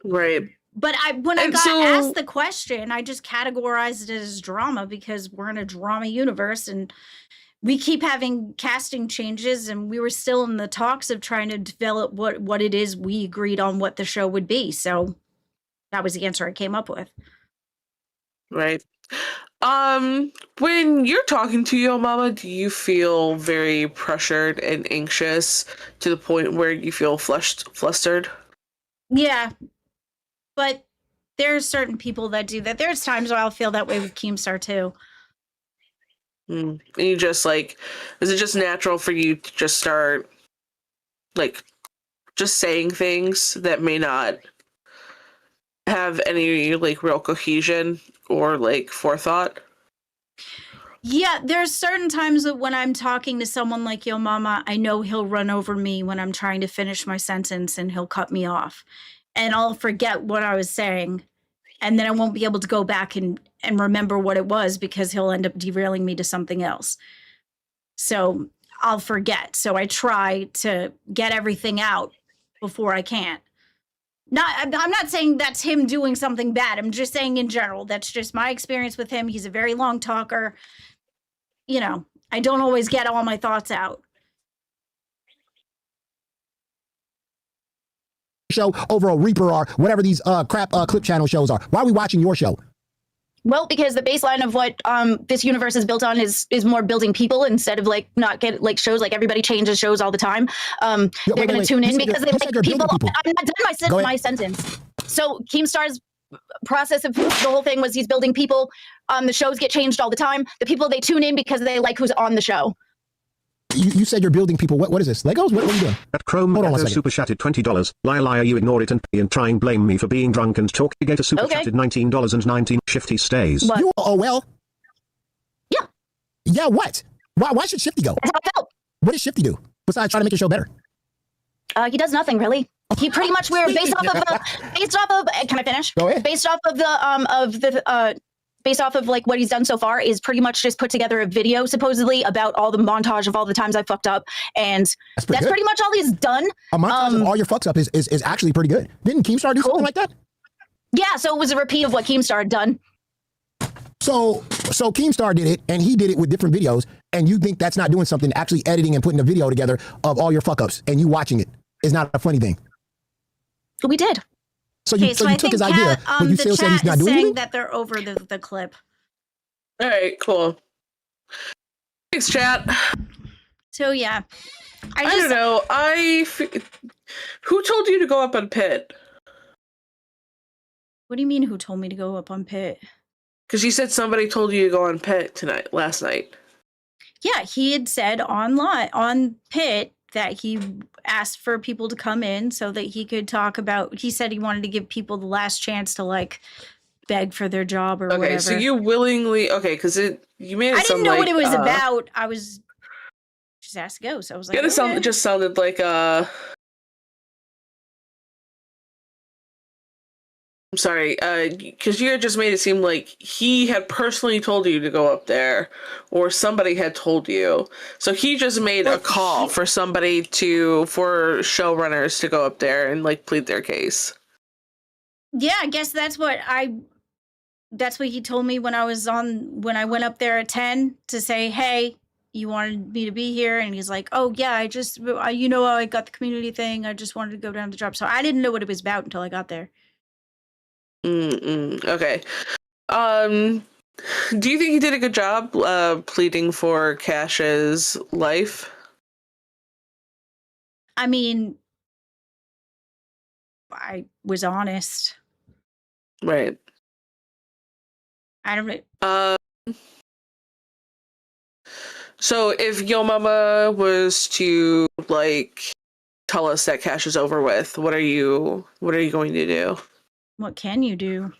Right. But when I got asked the question, I just categorized it as drama because we're in a drama universe and we keep having casting changes, and we were still in the talks of trying to develop what it is we agreed on what the show would be. So that was the answer I came up with. Right. When you're talking to your mama, do you feel very pressured and anxious to the point where you feel flustered? Yeah. But there's certain people that do that. There's times where I'll feel that way with Keemstar too. And you just like, is it just natural for you to just start like just saying things that may not have any like real cohesion or like forethought? Yeah, there's certain times that when I'm talking to someone like Yo Mama, I know he'll run over me when I'm trying to finish my sentence and he'll cut me off. And I'll forget what I was saying. And then I won't be able to go back and remember what it was because he'll end up derailing me to something else. So I'll forget. So I try to get everything out before I can. I'm not saying that's him doing something bad. I'm just saying in general, that's just my experience with him. He's a very long talker. You know, I don't always get all my thoughts out. Show over a Reaper or whatever these crap clip channel shows are. Why are we watching your show? Well, because the baseline of what this universe is built on is more building people instead of like not get like shows like everybody changes shows all the time. They're going to tune in because they like people. I'm not done my sentence. So Keemstar's process of the whole thing was he's building people. The shows get changed all the time. The people, they tune in because they like who's on the show. You said you're building people. What is this? Legos? What are you doing? At Chrome Echo super chatted $20. Liar, you ignore it and try and blame me for being drunk and talk. Gator super chatted $19.19. Shifty stays. What? Well. Yeah. Yeah, what? Why should Shifty go? That's how I felt. What does Shifty do? Besides trying to make your show better? He does nothing really. He pretty much based off of can I finish? Go ahead. Based off of like what he's done so far is pretty much just put together a video supposedly about all the montage of all the times I fucked up, and that's pretty much all he's done. A montage of all your fucks up is actually pretty good. Didn't Keemstar do something like that? Yeah, so it was a repeat of what Keemstar had done. So Keemstar did it, and he did it with different videos, and you think that's not doing something? Actually editing and putting a video together of all your fuck ups, and you watching it is not a funny thing. We did. So you took his idea, but you still said he's not doing it? That they're over the clip. All right, cool. Thanks, chat. So yeah, I don't know. Who told you to go up on Pit? What do you mean? Who told me to go up on Pit? Because you said somebody told you to go on Pit last night. Yeah, he had said on Pit that he asked for people to come in so that he could talk about. He said he wanted to give people the last chance to like beg for their job or whatever. Okay, so you willingly because you made it. I didn't know what it was about. I was just asked to go, so I was like, it just sounded like I'm sorry, because you had just made it seem like he had personally told you to go up there, or somebody had told you. So he just made a call for for showrunners to go up there and like plead their case. Yeah, I guess that's what he told me when I went up there at 10 to say, hey, you wanted me to be here, and he's like, oh yeah, I got the community thing. I just wanted to go down to the job, so I didn't know what it was about until I got there. Okay. Do you think he did a good job pleading for Cash's life? I mean, I was honest. Right. I don't know. So if Yo Mama was to like tell us that Cash is over with, what are you going to do? What can you do?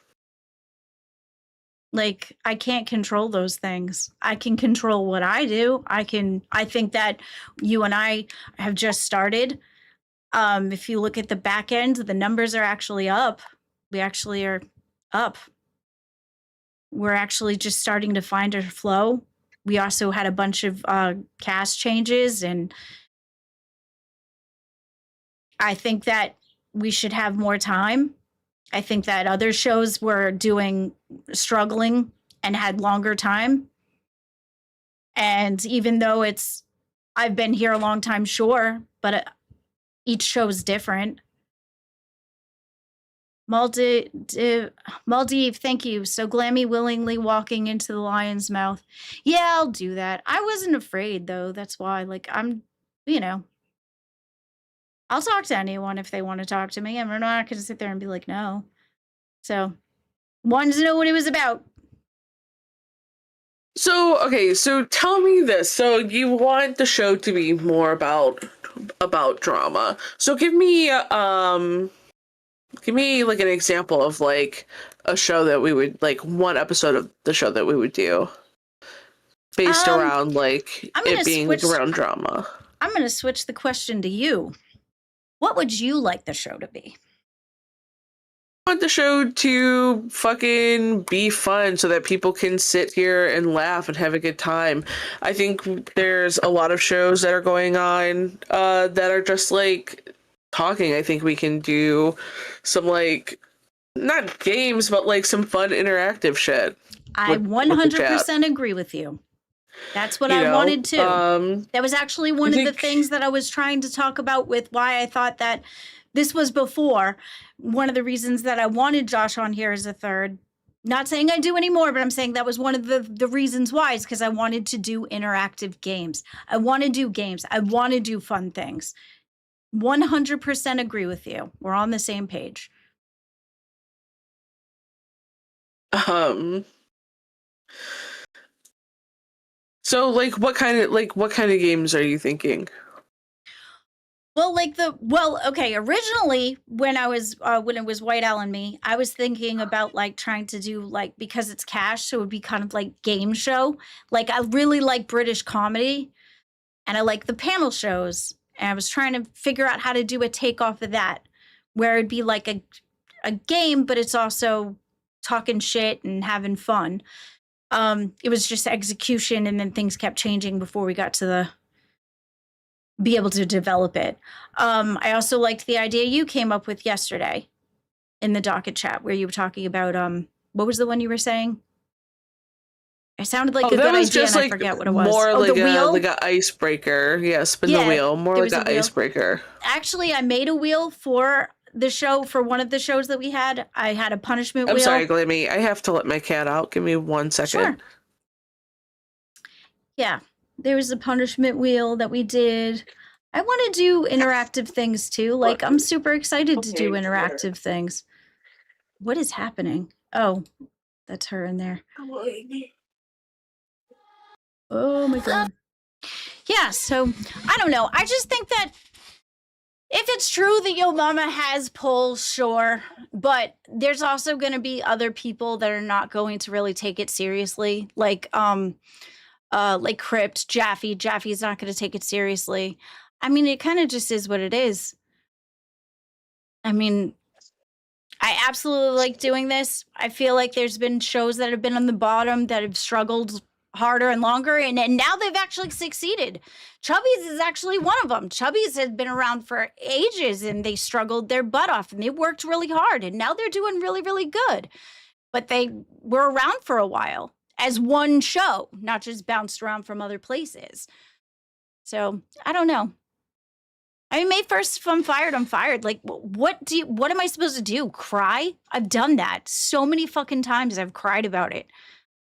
Like, I can't control those things. I can control what I do. I think that you and I have just started. If you look at the back end, the numbers are actually up. We actually are up. We're actually just starting to find our flow. We also had a bunch of cast changes, and I think that we should have more time. I think that other shows were struggling and had longer time. And even though I've been here a long time, sure, but each show is different. Maldive, thank you. So Glammy willingly walking into the lion's mouth. Yeah, I'll do that. I wasn't afraid though. That's why, like, I'll talk to anyone if they want to talk to me. I'm not going to sit there and be like, no. So, wanted to know what it was about. So, okay, so tell me this. So you want the show to be more about drama. So give me like an example of like a show that we would like one episode of the show that we would do based around like it being around drama. I'm going to switch the question to you. What would you like the show to be? I want the show to fucking be fun so that people can sit here and laugh and have a good time. I think there's a lot of shows that are going on that are just like talking. I think we can do some like not games but like some fun interactive shit. I 100% agree with you. That's what I wanted too. That was actually one of the things that I was trying to talk about with why I thought that this was before. One of the reasons that I wanted Josh on here as a third. Not saying I do anymore, but I'm saying that was one of the reasons why, is because I wanted to do interactive games. I want to do games. I want to do fun things. 100% agree with you. We're on the same page. So like what kind of games are you thinking? Well, okay, originally when it was White Owl and me, I was thinking about like trying to do like, because it's cash, so it would be kind of like game show. Like I really like British comedy and I like the panel shows. And I was trying to figure out how to do a takeoff of that, where it'd be like a game, but it's also talking shit and having fun. It was just execution, and then things kept changing before we got to be able to develop it. I also liked the idea you came up with yesterday in the docket chat, where you were talking about what was the one you were saying? It sounded like a good idea, just and I forget what it was. More like the wheel? Like an icebreaker. Yeah, spin the wheel. More like an icebreaker. Actually, I made a wheel for the show, for one of the shows that we had. I had a punishment wheel. I'm sorry, Glammy. I have to let my cat out. Give me 1 second. Sure. Yeah, there was a punishment wheel that we did. I want to do interactive things too. Like, I'm super excited to do interactive things. What is happening? Oh, that's her in there. Oh my God. Yeah, so I don't know. I just think that if it's true that your mama has pull, sure, but there's also going to be other people that are not going to really take it seriously, like Crypt, Jaffe. Jaffe's not going to take it seriously. I mean, it kind of just is what it is. I mean, I absolutely like doing this. I feel like there's been shows that have been on the bottom that have struggled harder and longer, and now they've actually succeeded. Chubby's is actually one of them. Chubby's has been around for ages, and they struggled their butt off, and they worked really hard, and now they're doing really, really good. But they were around for a while as one show, not just bounced around from other places. So I don't know. I mean, May 1st, if I'm fired, I'm fired. Like, what am I supposed to do? Cry? I've done that so many fucking times. I've cried about it.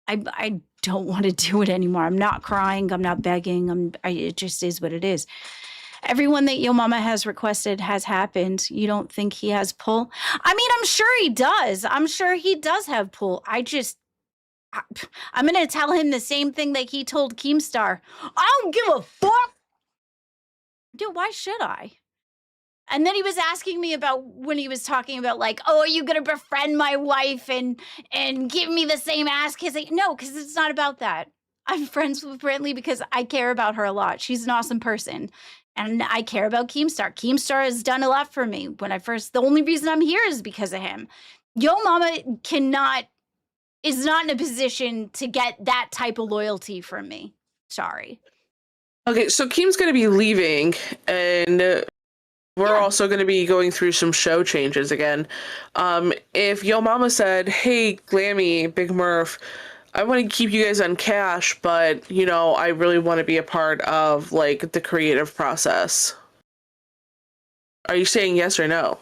I don't want to do it anymore. I'm not crying. I'm not begging. It just is what it is. Everyone that Yo Mama has requested has happened. You don't think he has pull? I mean, I'm sure he does. I'm sure he does have pull. I'm going to tell him the same thing that he told Keemstar. I don't give a fuck. Dude, why should I? And then he was asking me about when he was talking about like, oh, are you gonna befriend my wife and give me the same ass kissing? No, because it's not about that. I'm friends with Brantley because I care about her a lot. She's an awesome person. And I care about Keemstar. Keemstar has done a lot for me. The only reason I'm here is because of him. Yo Mama is not in a position to get that type of loyalty from me. Sorry. Okay, so Keem's going to be leaving, and we're also going to be going through some show changes again. If Yo Mama said, hey, Glammy, Big Murph, I want to keep you guys on cash, but, you know, I really want to be a part of, like, the creative process. Are you saying yes or no?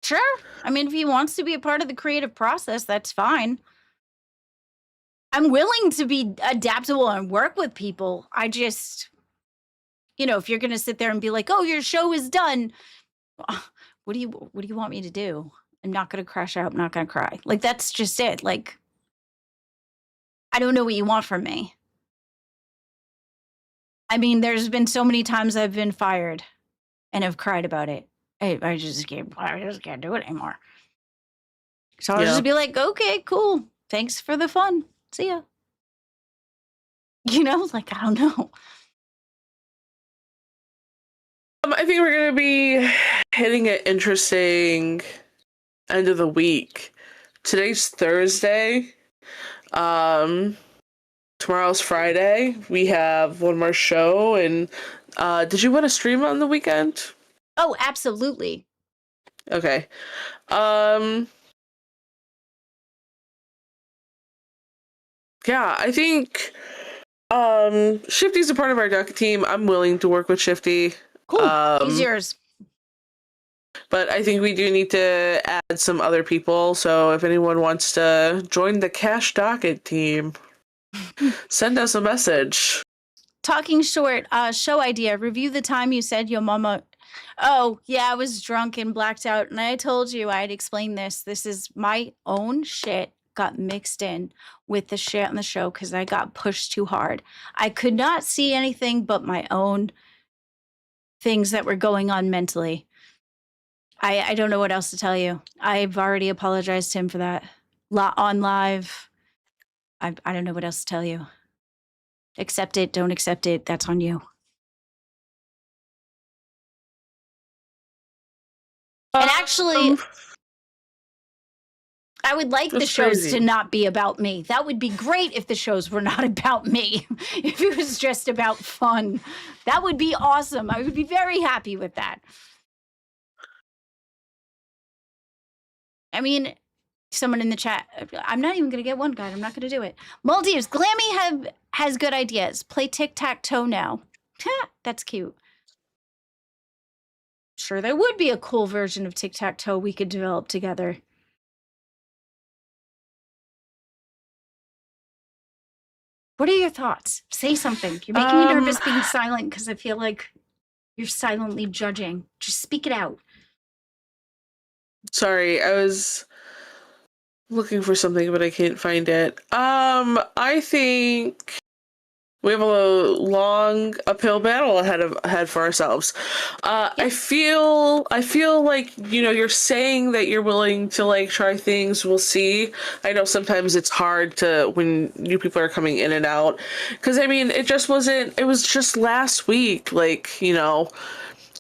Sure. I mean, if he wants to be a part of the creative process, that's fine. I'm willing to be adaptable and work with people. I just, you know, if you're going to sit there and be like, oh, your show is done. What do you want me to do? I'm not going to crash out. I'm not going to cry. Like, that's just it. Like, I don't know what you want from me. I mean, there's been so many times I've been fired and have cried about it. I just can't do it anymore. So I'll just be like, okay, cool. Thanks for the fun. See ya. You know, like, I don't know. I think we're going to be hitting an interesting end of the week. Today's Thursday. Tomorrow's Friday. We have one more show. And did you want to stream on the weekend? Oh, absolutely. Okay. Yeah, I think Shifty's a part of our duck team. I'm willing to work with Shifty. Cool. He's yours. But I think we do need to add some other people. So if anyone wants to join the Cash Docket team, send us a message. Talking short, show idea. Review the time you said Yo Mama. Oh, yeah, I was drunk and blacked out. And I told you I'd explain this. This is my own shit got mixed in with the shit on the show because I got pushed too hard. I could not see anything but my own things that were going on mentally. I don't know what else to tell you. I've already apologized to him for that. On live. I don't know what else to tell you. Accept it, don't accept it. That's on you. And actually, I would like the shows to not be about me. That would be great if the shows were not about me. If it was just about fun. That would be awesome. I would be very happy with that. I mean, someone in the chat, I'm not even going to get one guide. I'm not going to do it. Maldives, Glammy has good ideas. Play tic-tac-toe now. That's cute. Sure, there would be a cool version of tic-tac-toe we could develop together. What are your thoughts? Say something. You're making me nervous being silent because I feel like you're silently judging. Just speak it out. Sorry, I was looking for something, but I can't find it. I think we have a long uphill battle ahead for ourselves. I feel like, you know, you're saying that you're willing to like try things. We'll see. I know sometimes it's hard to when new people are coming in and out, because I mean it was just last week. Like, you know,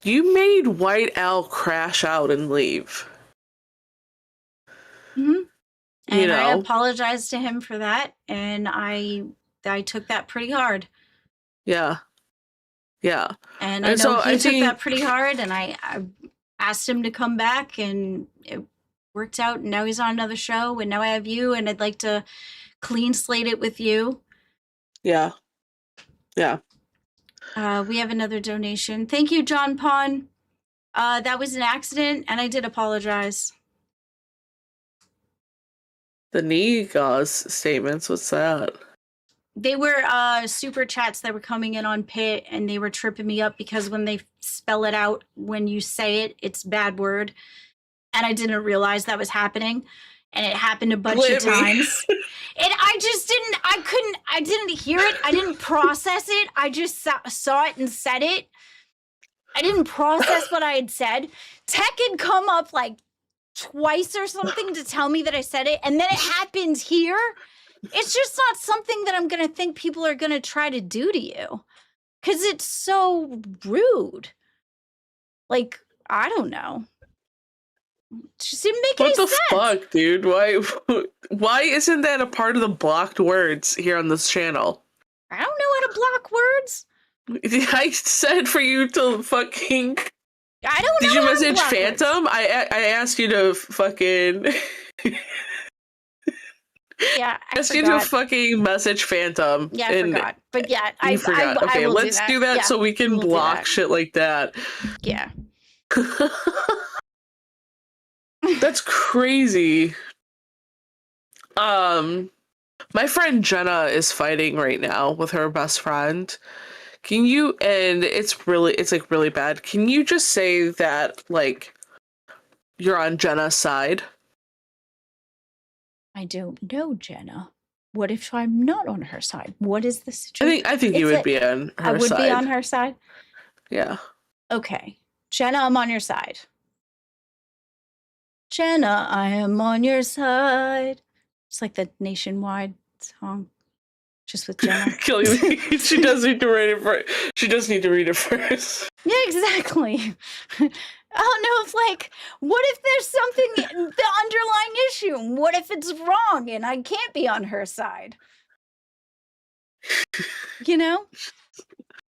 you made White Owl crash out and leave. Mm-hmm. And you know, I apologized to him for that, and I took that pretty hard. Yeah. And I know he took that pretty hard, and I asked him to come back, and it worked out. And now he's on another show, and now I have you, and I'd like to clean slate it with you. Yeah. We have another donation. Thank you, John Pond. That was an accident, and I did apologize. The knee gauze statements, what's that? They were super chats that were coming in on Pit, and they were tripping me up because when they spell it out, when you say it, it's bad word. And I didn't realize that was happening. And it happened a bunch of times. And I didn't hear it. I didn't process it. I just saw it and said it. I didn't process what I had said. Tech had come up like twice or something to tell me that I said it, and then it happened here. It's just not something that I'm going to think people are going to try to do to you because it's so rude. Like, I don't know. It just didn't make any sense. What the fuck, dude? Why isn't that a part of the blocked words here on this channel? I don't know how to block words. I said for you to fucking... I don't know. Did you how to message block Phantom? words. I asked you to fucking... Yeah, I asked you to forgot. fucking message Phantom. Yeah, I forgot. But yeah, You forgot. Okay, will let's do that Yeah, so we can we'll do block that. shit like that. Yeah. That's crazy. My friend Jenna is fighting right now with her best friend. Can you, and it's like really bad. Can you just say that, like, you're on Jenna's side? I don't know, Jenna. What if I'm not on her side? What is the situation? I think you would be on her side. I would be on her side? Yeah. Okay. Jenna, I'm on your side. Jenna, I am on your side. It's like the Nationwide song. Just with Jenna. Killing me. She does need to read it first. She does need to read it first. Yeah, exactly. I don't know if, like, what if there's something, the underlying issue? What if it's wrong and I can't be on her side? You know?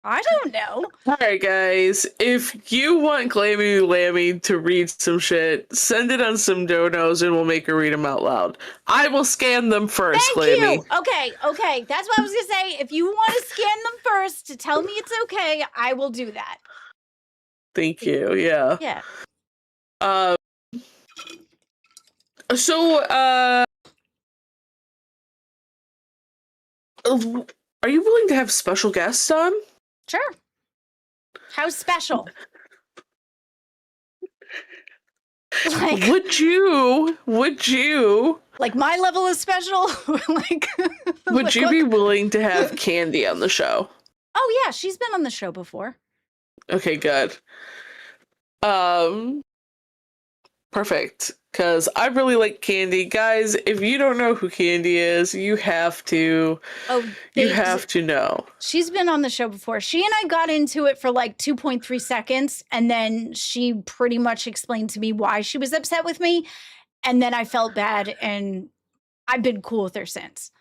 I don't know. Alright, guys. If you want Glammy Lammy to read some shit, send it on some donos and we'll make her read them out loud. I will scan them first, Thank Glammy. you. Okay. That's what I was going to say. If you want to scan them first to tell me it's okay, I will do that. Thank you, yeah. Yeah. Are you willing to have special guests on? Sure. How's special? Like, Would you like my level is special? Like, would you be willing to have Candy on the show? Oh yeah, she's been on the show before. Okay, good. Perfect. Because I really like Candy. Guys, if you don't know who Candy is, you have to to know. She's been on the show before. She and I got into it for like 2.3 seconds, and then she pretty much explained to me why she was upset with me, and then I felt bad, and I've been cool with her since.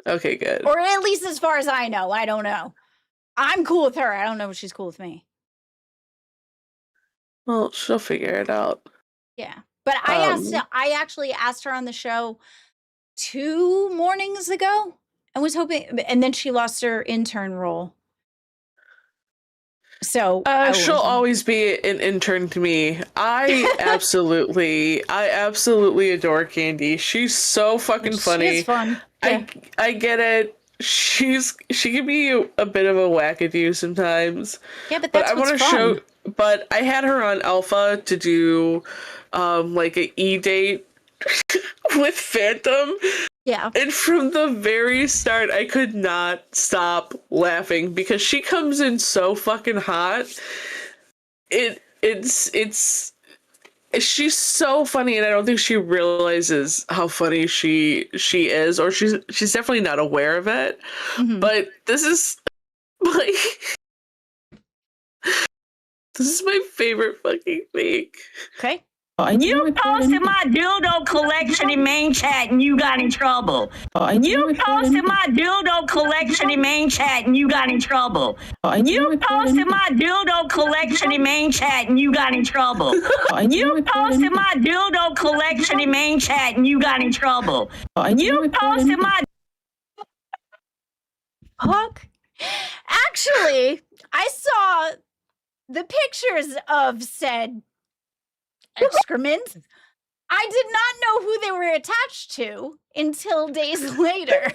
Okay, good. Or at least as far as I know. I don't know. I'm cool with her. I don't know if she's cool with me. Well, she'll figure it out. Yeah. But I actually asked her on the show 2 mornings ago and was hoping, and then she lost her intern role. So she'll always be an intern to me. I absolutely adore Candy. She's so fucking funny. She is fun. Yeah. I get it. She can be a bit of a wackadoo sometimes. Yeah, but that's what's fun. But I had her on Alpha to do like an e-date with Phantom. Yeah. And from the very start, I could not stop laughing because she comes in so fucking hot. She's so funny, and I don't think she realizes how funny she is, or she's definitely not aware of it. Mm-hmm. But this is like this is my favorite fucking thing. Okay. You posted my dildo collection in main chat and you got in trouble. You posted my dildo collection in main chat and you got in trouble. You posted my dildo collection in main chat and you got in trouble. You posted my dildo collection in main chat and you got in trouble. You posted my... Fuck. Actually, I saw the pictures of said excrement. I did not know who they were attached to until days later.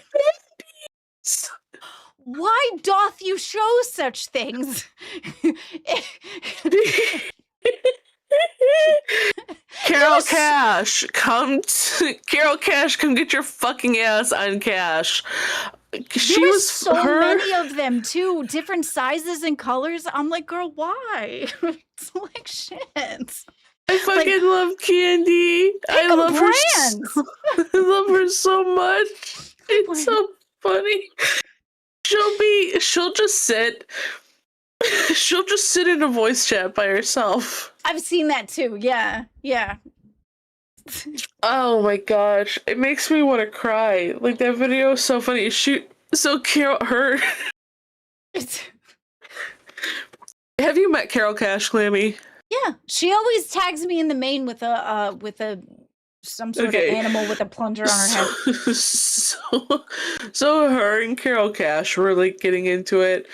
Why doth you show such things? Carol Cash, Carol Cash, come get your fucking ass on Cash. There was so many of them too, different sizes and colors. I'm like, girl, why? It's like shit. I fucking love Candy. I love her. I love her so much. It's so funny. She'll just sit in a voice chat by herself. I've seen that too. Yeah. Oh my gosh. It makes me want to cry. Like, that video is so funny. Have you met Carol Cash, Clammy? Yeah. She always tags me in the main with some sort of animal with a plunger on her head. So her and Carol Cash were like getting into it.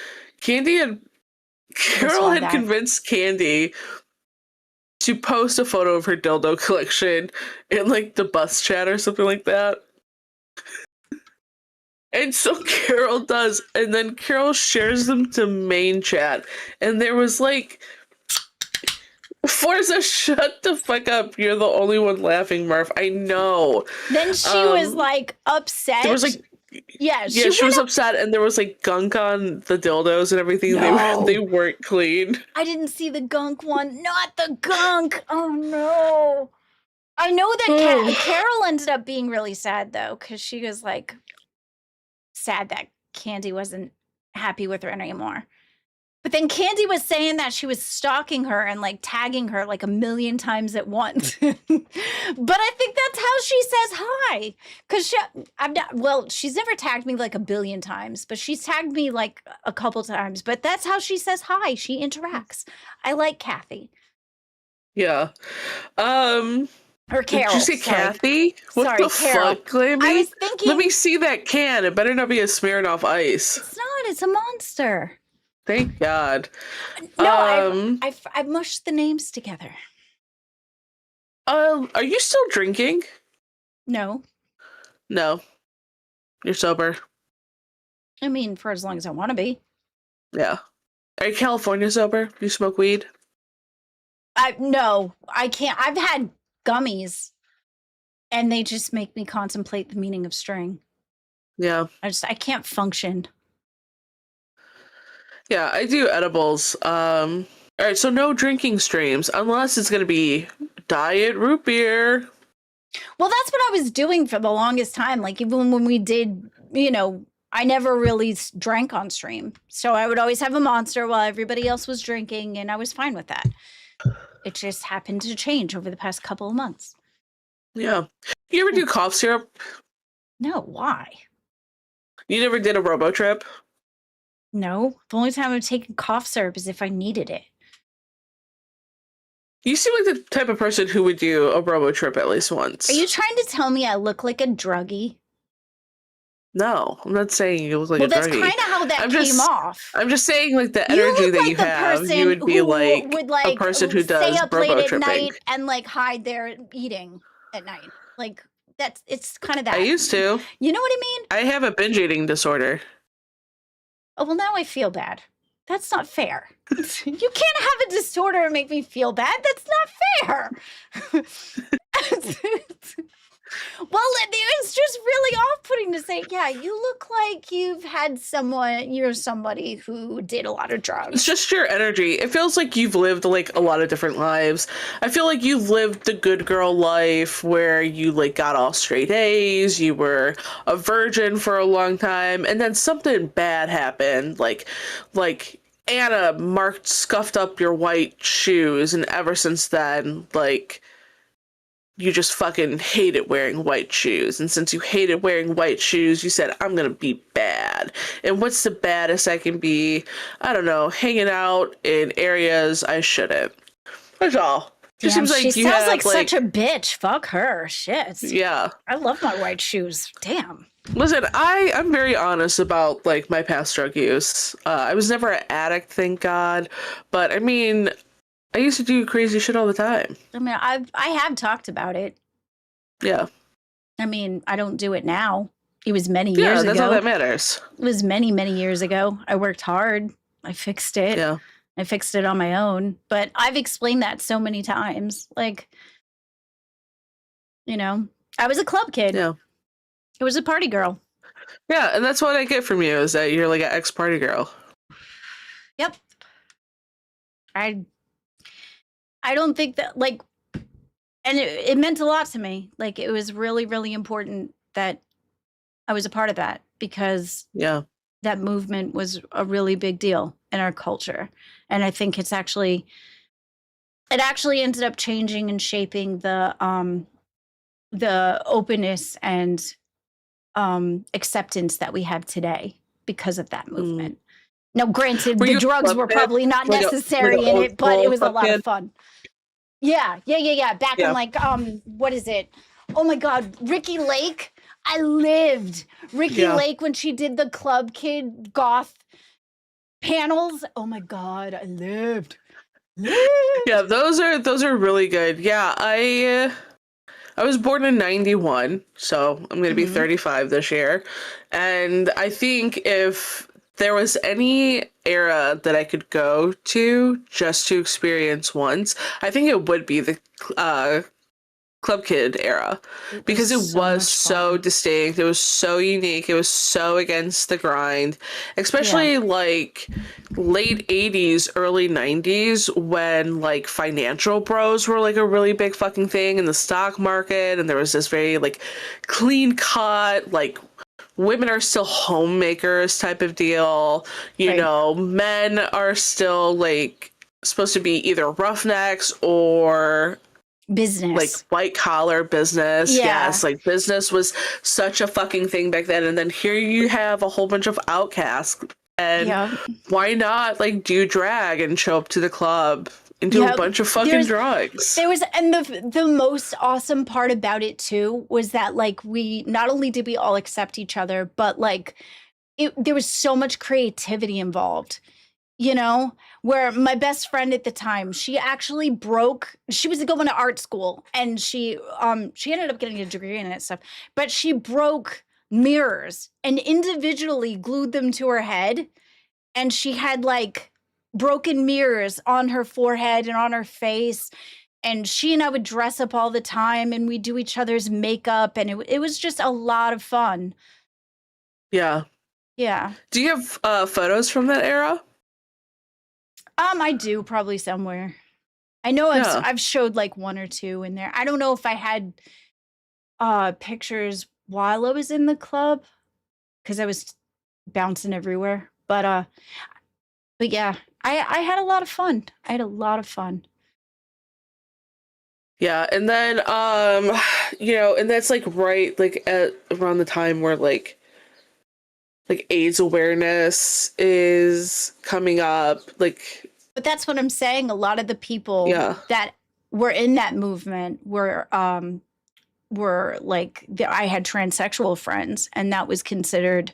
Carol had convinced Candy to post a photo of her dildo collection in like the bus chat or something like that. And so Carol does, and then Carol shares them to main chat, and there was like, Forza, shut the fuck up. You're the only one laughing, Murph. I know. Then she was like upset. There was like, she was upset, and there was like gunk on the dildos and everything. No. They weren't clean. I didn't see the gunk one. Not the gunk. Oh no. I know that Carol ended up being really sad though, because she was like sad that Candy wasn't happy with her anymore. But then Candy was saying that she was stalking her and like tagging her like 1,000,000 times at once. But I think that's how she says hi. Because she's never tagged me like 1,000,000,000 times, but she's tagged me like a couple times. But that's how she says hi. She interacts. I like Kathy. Yeah. Or Carol. Did you say Kathy? What the Carol. fuck, Clammy? I was thinking. Let me see that can. It better not be a Smirnoff Ice. It's not. It's a monster. Thank God. No, I mushed the names together. Are you still drinking? No. No. You're sober. I mean, for as long as I want to be. Yeah. Are you California sober? Do you smoke weed? No, I can't. I've had gummies, and they just make me contemplate the meaning of string. Yeah. I can't function. Yeah, I do edibles. All right, so no drinking streams unless it's going to be diet root beer. Well, that's what I was doing for the longest time. Like, even when we did, I never really drank on stream. So I would always have a Monster while everybody else was drinking, and I was fine with that. It just happened to change over the past couple of months. Yeah. You ever do cough syrup? No, why? You never did a robo trip? No, the only time I've taken cough syrup is if I needed it. You seem like the type of person who would do a robo trip at least once. Are you trying to tell me I look like a druggie? No, I'm not saying you look like a druggie. Well, that's kind of how that came off. I'm just saying, like, the energy that you have, you would be like a person who does stay up robo late at tripping. night and like hide there eating at night. Like it's kind of that. I used to. You know what I mean? I have a binge eating disorder. Oh, well, now I feel bad. That's not fair. You can't have a disorder and make me feel bad. That's not fair. Well, it's just really off-putting to say, yeah, you look like you're somebody who did a lot of drugs. It's just your energy. It feels like you've lived like a lot of different lives. I feel like you've lived the good girl life where you like got all straight A's, you were a virgin for a long time, and then something bad happened, like Anna scuffed up your white shoes, and ever since then, like, you just fucking hated wearing white shoes. And since you hated wearing white shoes, you said, I'm gonna be bad. And what's the baddest I can be? I don't know, hanging out in areas I shouldn't. That's all. Damn, seems like she sounds like such a bitch. Fuck her. Shit. Yeah. I love my white shoes. Damn. Listen, I'm very honest about, like, my past drug use. I was never an addict, thank God. But, I mean, I used to do crazy shit all the time. I mean, I have talked about it. Yeah. I mean, I don't do it now. It was many years ago. Yeah, that's all that matters. It was many, many years ago. I worked hard. I fixed it. Yeah. I fixed it on my own. But I've explained that so many times. Like, You know, I was a club kid. Yeah. I was a party girl. Yeah, and that's what I get from you is that you're like an ex-party girl. Yep. I don't think that, like, and it meant a lot to me. Like, it was really, really important that I was a part of that, because Yeah. that movement was a really big deal in our culture. And I think it actually ended up changing and shaping the openness and acceptance that we have today because of that movement. Now, granted, Were the you a drugs club were kid? probably not Like necessary a in old it, but it school was a club lot kid? of fun. Yeah. Back in, like, what is it? Oh my God, Ricky Lake. I lived Ricky Yeah. Lake when she did the club kid goth panels. Oh my God, I lived. Yeah, those are really good. Yeah, I was born in 91, so I'm going to be 35 this year. And I think if there was any era that I could go to just to experience once, I think it would be the Club Kid era, because it so was much so fun. distinct. It was so unique. It was so against the grind, especially like late 80s, early 90s, when like financial bros were like a really big fucking thing in the stock market, and there was this very like clean cut, like women are still homemakers type of deal. You Right. know, men are still like supposed to be either roughnecks or Business. like white collar business. Yeah. Yes, like business was such a fucking thing back then. And then here you have a whole bunch of outcasts. And Yeah. why not like do drag and show up to the club and do a Yep. bunch of fucking drugs? There was, and the most awesome part about it too was that, like, we not only did we all accept each other, but like there was so much creativity involved. You know, where my best friend at the time, she actually she was going to art school, and she ended up getting a degree in it and stuff, but she broke mirrors and individually glued them to her head, and she had like broken mirrors on her forehead and on her face, and she and I would dress up all the time, and we'd do each other's makeup, and it was just a lot of fun. Yeah. Yeah. Do you have photos from that era? I do, probably somewhere. I know Yeah. I've showed like one or two in there. I don't know if I had pictures while I was in the club, because I was bouncing everywhere. But yeah, I had a lot of fun. I had a lot of fun. Yeah, and then you know, and that's like right like at around the time where like AIDS awareness is coming up, like. But that's what I'm saying. A lot of the people Yeah. that were in that movement were like, I had transsexual friends, and that was considered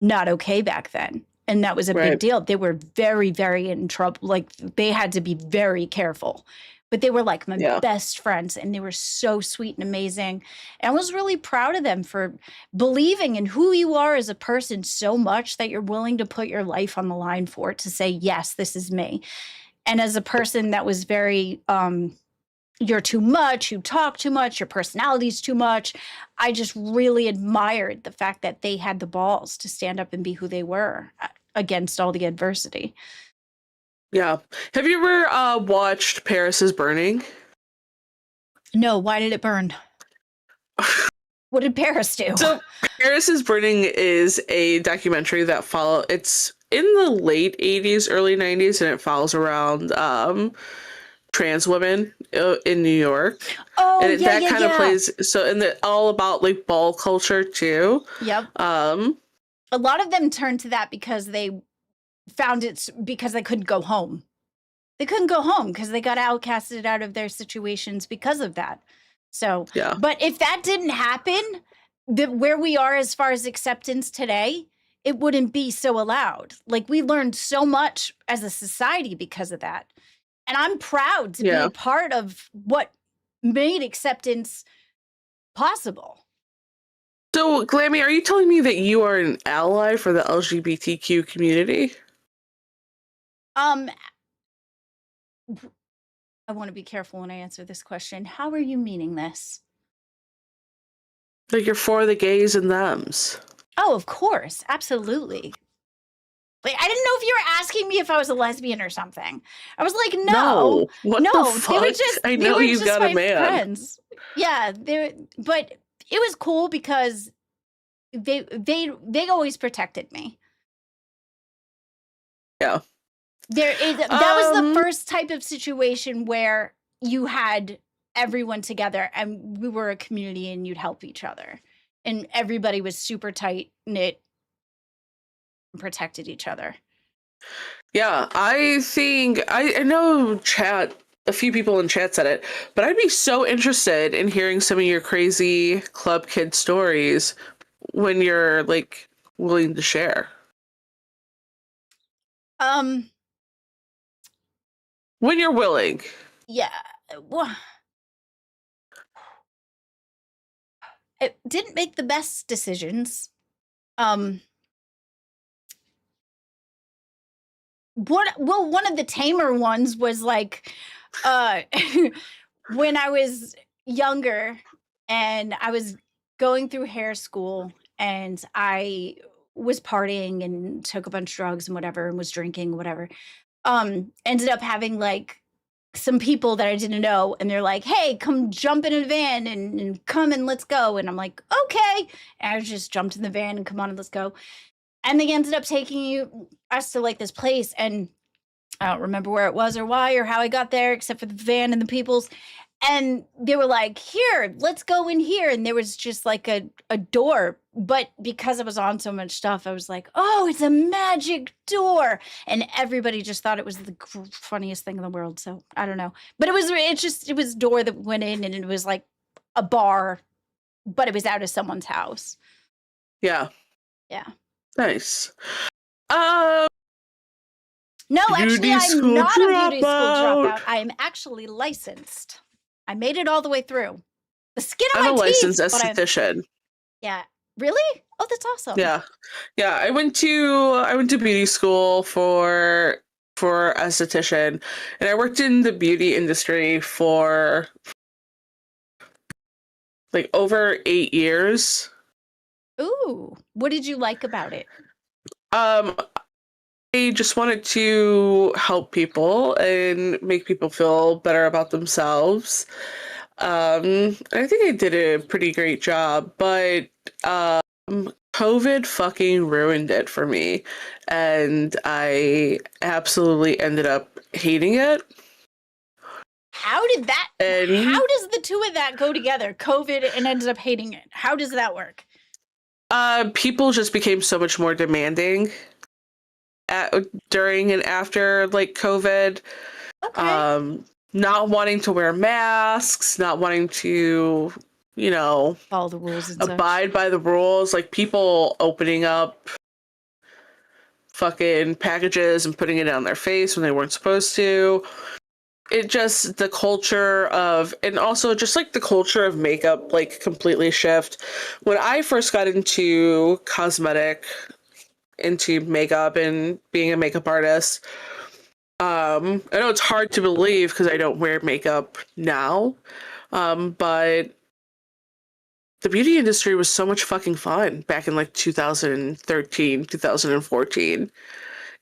not okay back then. And that was a big deal. They were very, very in trouble. Like, they had to be very careful. But they were like my best friends, and they were so sweet and amazing. And I was really proud of them for believing in who you are as a person so much that you're willing to put your life on the line for it, to say, yes, this is me. And as a person that was very, you're too much, you talk too much, your personality's too much, I just really admired the fact that they had the balls to stand up and be who they were against all the adversity. Yeah. Have you ever watched Paris is Burning? No, why did it burn? What did Paris do? So Paris is Burning is a documentary that it's in the late 80s, early 90s, and it follows around trans women in New York. Oh, and yeah, that yeah, kind of yeah. plays and all about like ball culture too. Yep. A lot of them turned to that because they found it, because they couldn't go home. They couldn't go home because they got outcasted out of their situations because of that. So, yeah. But if that didn't happen, where we are as far as acceptance today, it wouldn't be so allowed. Like, we learned so much as a society because of that. And I'm proud to be a part of what made acceptance possible. So, Glammy, are you telling me that you are an ally for the LGBTQ community? I want to be careful when I answer this question. How are you meaning this? Like you're for the gays and thems. Oh, of course. Absolutely. Like, I didn't know if you were asking me if I was a lesbian or something. I was like, no. What the fuck? They were just, I they know were you just got my a man. friends. Yeah, but it was cool because they always protected me. Yeah. That was the first type of situation where you had everyone together and we were a community and you'd help each other. And everybody was super tight knit and protected each other. Yeah, I think I know a few people in chat said it, but I'd be so interested in hearing some of your crazy club kid stories when you're like willing to share. When you're willing. Yeah. Well, it didn't make the best decisions. One of the tamer ones was like when I was younger and I was going through hair school and I was partying and took a bunch of drugs and whatever and was drinking whatever. Ended up having like some people that I didn't know and they're like, hey, come jump in a van and come and let's go. And I'm like, okay. And I just jumped in the van and come on and let's go. And they ended up taking us to like this place and I don't remember where it was or why or how I got there except for the van and the peoples. And they were like, here, let's go in here. And there was just like a door. But because I was on so much stuff, I was like, oh, it's a magic door. And everybody just thought it was the funniest thing in the world. So I don't know. But it was a door that went in and it was like a bar, but it was out of someone's house. Yeah. Yeah. Nice. No, actually, I'm not a beauty school dropout. dropout. I am actually licensed. I made it all the way through. The skin on I'm a my teeth. licensed esthetician. Yeah. Really? Oh, that's awesome. Yeah. Yeah. I went to beauty school for esthetician and I worked in the beauty industry for like over 8 years. Ooh. What did you like about it? I just wanted to help people and make people feel better about themselves. I think I did a pretty great job, but COVID fucking ruined it for me, and I absolutely ended up hating it. How does the two of that go together? COVID and ended up hating it. How does that work? People just became so much more demanding during and after like COVID. Okay. Not wanting to wear masks, not wanting to, Follow the rules and abide by the rules, like people opening up fucking packages and putting it on their face when they weren't supposed to. It just, the culture of, and also just like the culture of makeup, like completely shift. When I first got into makeup and being a makeup artist, I know it's hard to believe because I don't wear makeup now, but the beauty industry was so much fucking fun back in like 2013, 2014.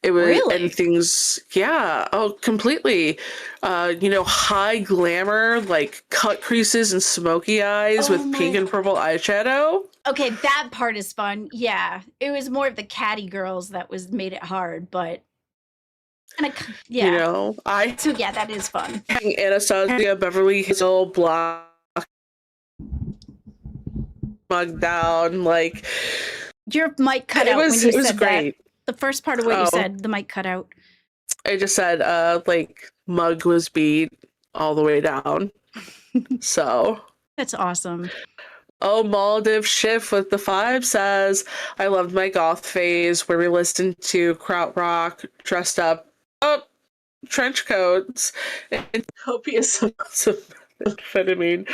It was, Really? and things, yeah, oh, completely. High glamour, like cut creases and smoky eyes with pink and purple eyeshadow. Okay, that part is fun. Yeah. It was more of the catty girls that made it hard, but yeah. So yeah, that is fun. Anastasia Beverly Hills block mug down, like your mic cut out when you said great. That. The first part of what you said, the mic cut out. I just said like mug was beat all the way down. So that's awesome. Oh, Maldiv Schiff with the 5 says, I loved my goth phase where we listened to krautrock, dressed up, trench coats, and copious amounts of amphetamine.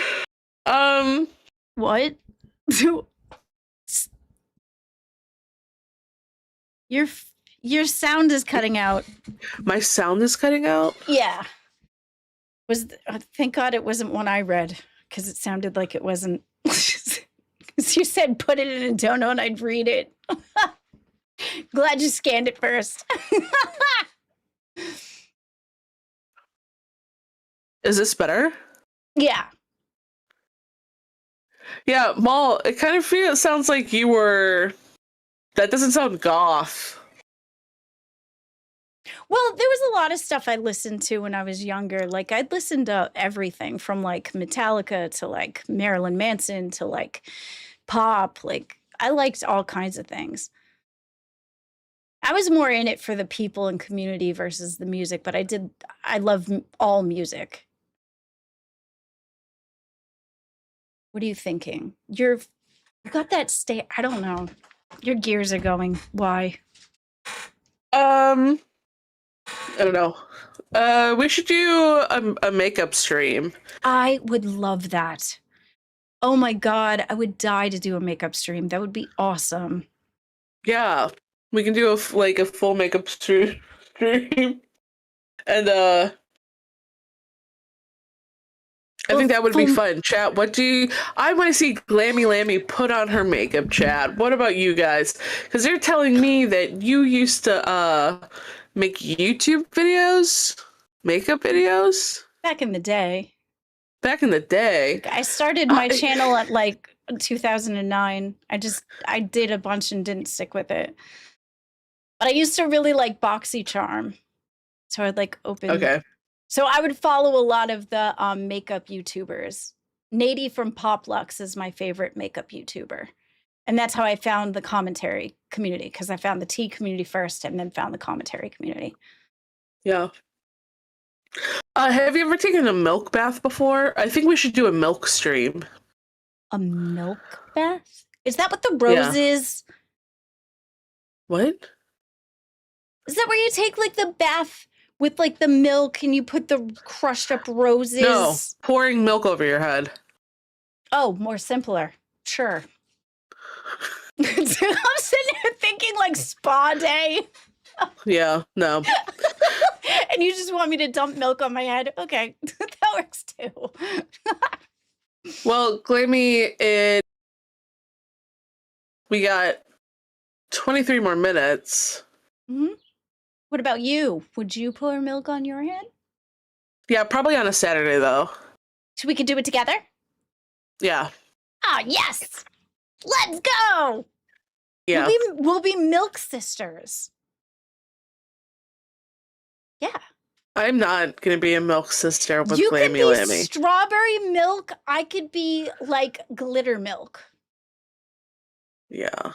What? Your sound is cutting out. My sound is cutting out? Yeah. Thank God it wasn't one I read because it sounded like it wasn't. Because you said put it in a donut and I'd read it. Glad you scanned it first. Is this better? Yeah. Yeah, Maul, it kind of sounds like you were... That doesn't sound goth. Well, there was a lot of stuff I listened to when I was younger. Like, I'd listen to everything from, like, Metallica to, like, Marilyn Manson to, like, pop. Like, I liked all kinds of things. I was more in it for the people and community versus the music, but I love all music. What are you thinking? You got that I don't know. Your gears are going. Why? I don't know. We should do a makeup stream. I would love that. Oh my God, I would die to do a makeup stream. That would be awesome. Yeah, we can do a full makeup stream. And I think that would be fun. Chat, I want to see Glammy Lammy put on her makeup, chat. What about you guys? Because they're telling me that you used to make YouTube videos, makeup videos. Back in the day. Back in the day. I started my channel at like 2009. I did a bunch and didn't stick with it. But I used to really like BoxyCharm. So I'd like open. Okay. So I would follow a lot of the makeup YouTubers. Nady from Poplux is my favorite makeup YouTuber. And that's how I found the commentary community, because I found the tea community first and then found the commentary community. Yeah. Have you ever taken a milk bath before? I think we should do a milk stream. A milk bath? Is that what the rose is? What? Is that where you take like the bath with like the milk and you put the crushed up roses? No, pouring milk over your head. Oh, more simpler. Sure. I'm sitting here thinking like spa day. Yeah, no. And you just want me to dump milk on my head? Okay, that works too. Well, Glammy, we got 23 more minutes. Mm-hmm. What about you? Would you pour milk on your head? Yeah, probably on a Saturday, though. So we could do it together? Yeah. Ah, yes! Let's go! Yeah. We'll be milk sisters. Yeah. I'm not going to be a milk sister with You could Glammy be Lammy. strawberry milk. I could be like glitter milk. Yeah.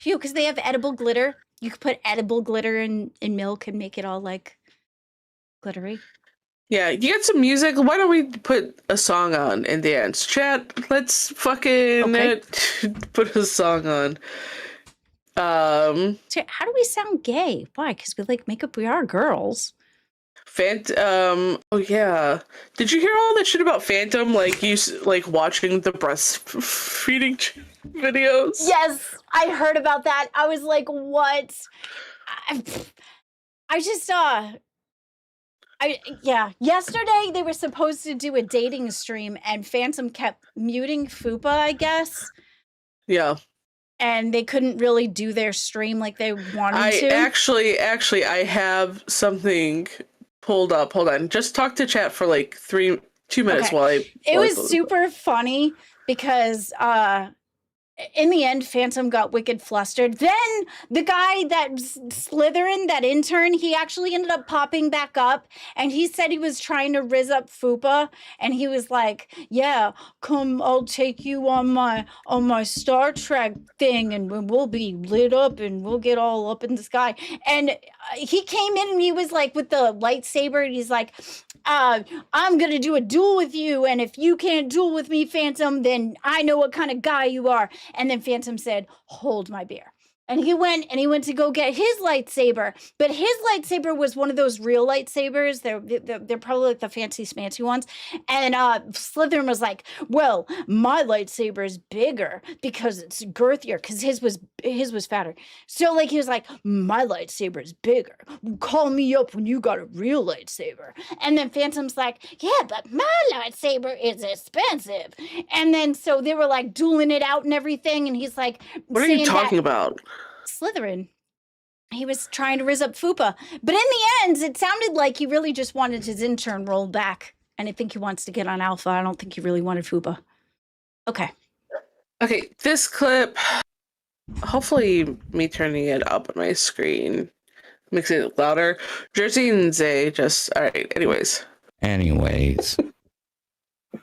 Phew, because they have edible glitter. You could put edible glitter in milk and make it all like glittery. Yeah, you got some music. Why don't we put a song on in the end? Chat, let's fucking put a song on. So how do we sound gay? Why? Because we like makeup. We are girls. Oh yeah. Did you hear all that shit about Phantom? Like you like watching the breastfeeding videos? Yes, I heard about that. I was like, what? I just yesterday they were supposed to do a dating stream and Phantom kept muting Fupa, I guess. Yeah. And they couldn't really do their stream like they wanted to. Actually, I have something pulled up. Hold on. Just talk to chat for like 2 minutes while I... It was super funny because in the end, Phantom got wicked flustered. Then the guy that Slytherin, that intern, he actually ended up popping back up and he said he was trying to rizz up Fupa. And he was like, yeah, come, I'll take you on my Star Trek thing and we'll be lit up and we'll get all up in the sky. And he came in and he was like with the lightsaber and he's like, I'm going to do a duel with you. And if you can't duel with me, Phantom, then I know what kind of guy you are. And then Phantom said, hold my beer. And he went to go get his lightsaber, but his lightsaber was one of those real lightsabers. They're probably like the fancy smancy ones. And Slytherin was like, "Well, my lightsaber is bigger because it's girthier, because his was fatter." So like he was like, "My lightsaber is bigger. Call me up when you got a real lightsaber." And then Phantom's like, "Yeah, but my lightsaber is expensive." And then so they were like dueling it out and everything. And he's like, What are you talking about? Slytherin. He was trying to rizz up Fupa. But in the end, it sounded like he really just wanted his intern rolled back. And I think he wants to get on Alpha. I don't think he really wanted Fupa. Okay. Okay, this clip, hopefully me turning it up on my screen makes it louder. Jersey and Zay just, all right, anyways.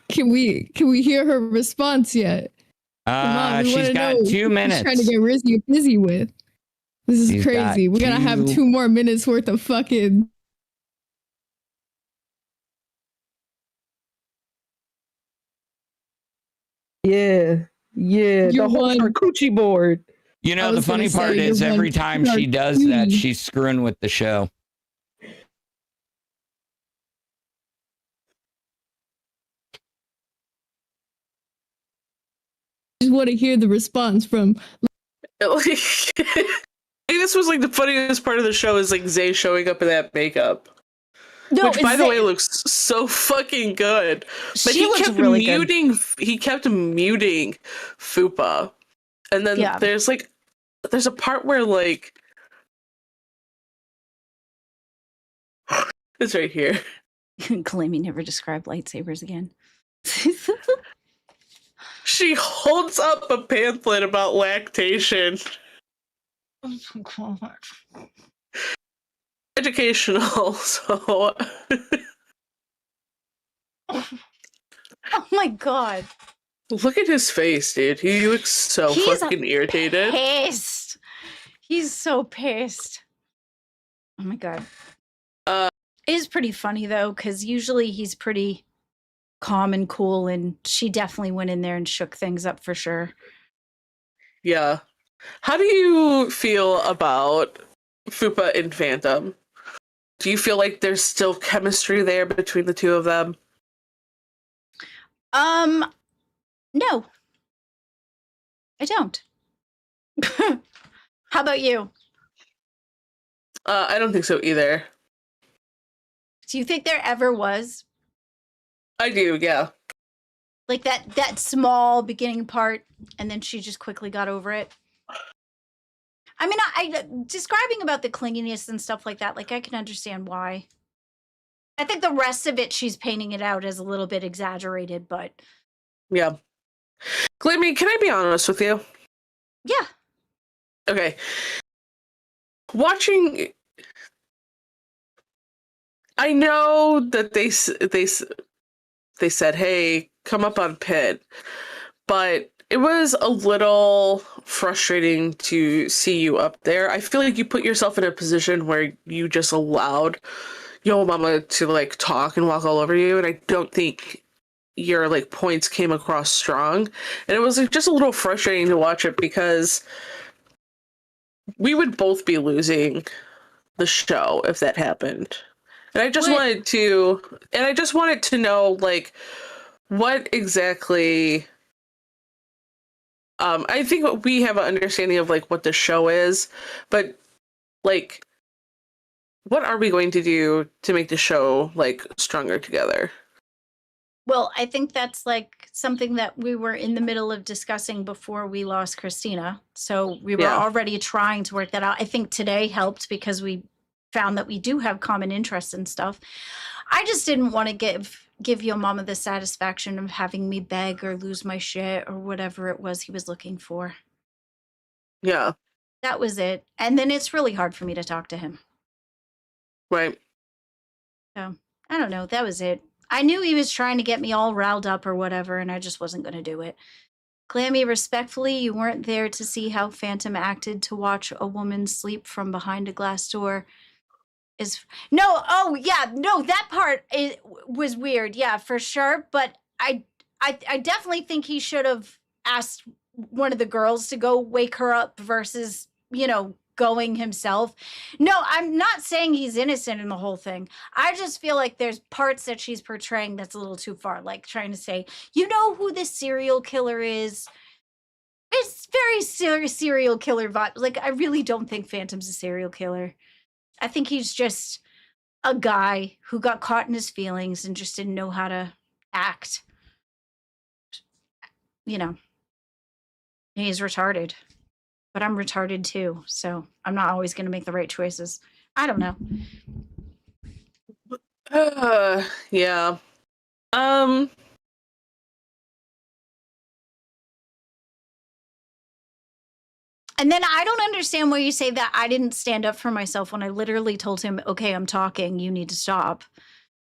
Can we hear her response yet? Come on, we She's wanna got know 2 what minutes. she's trying to get busy with. This is She's crazy. got We're gonna have 2 more minutes worth of fucking. Yeah, You're the whole one. charcuterie board. You I know, the was funny gonna part say, is you're every one time she does that, cutie. she's screwing with the show. Just want to hear the response from. This was like the funniest part of the show is like Zay showing up in that makeup. No, Which, by the way, looks so fucking good. But She looks really good. He kept muting Fupa, and then Yeah. there's a part where like it's right here. Claim he never described lightsabers again. She holds up a pamphlet about lactation. Oh my god. Educational, so Oh my god. look at his face, dude. He looks so He's fucking irritated. Pissed. He's so pissed. Oh my god. It is pretty funny though, because usually he's pretty calm and cool, and she definitely went in there and shook things up for sure. Yeah. How do you feel about Fupa and Phantom? Do you feel like there's still chemistry there between the two of them? No. I don't. How about you? I don't think so either. Do you think there ever was I do, yeah. like that small beginning part and then she just quickly got over it? I mean, I describing about the clinginess and stuff like that, like I can understand why. I think the rest of it she's painting it out as a little bit exaggerated, but Yeah. Glammy, can I be honest with you? yeah. Okay. Watching, I know that they said, "Hey, come up on Pit," but it was a little frustrating to see you up there. I feel like you put yourself in a position where you just allowed Yo Mama to like talk and walk all over you, and I don't think your like points came across strong. And it was like just a little frustrating to watch it because we would both be losing the show if that happened. And I just wanted to know like what exactly I think we have an understanding of like what the show is, but like what are we going to do to make the show like stronger together? Well, I think that's like something that we were in the middle of discussing before we lost Christina. So we were already trying to work that out. I think today helped because we found that we do have common interests and stuff. I just didn't want to give Yo Mama the satisfaction of having me beg or lose my shit or whatever it was he was looking for. Yeah. That was it. And then it's really hard for me to talk to him. Right. So I don't know. That was it. I knew he was trying to get me all riled up or whatever, and I just wasn't going to do it. Clammy, respectfully, you weren't there to see how Phantom acted to watch a woman sleep from behind a glass door. That part was weird, yeah, for sure. But I definitely think he should have asked one of the girls to go wake her up versus going himself. No, I'm not saying he's innocent in the whole thing. I just feel like there's parts that she's portraying that's a little too far, like trying to say, you know who this serial killer is? It's very serial killer vibe. Like, I really don't think Phantom's a serial killer. I think he's just a guy who got caught in his feelings and just didn't know how to act. He's retarded. But I'm retarded too, so I'm not always going to make the right choices. I don't know. Yeah. And then I don't understand why you say that I didn't stand up for myself when I literally told him, okay, I'm talking, you need to stop.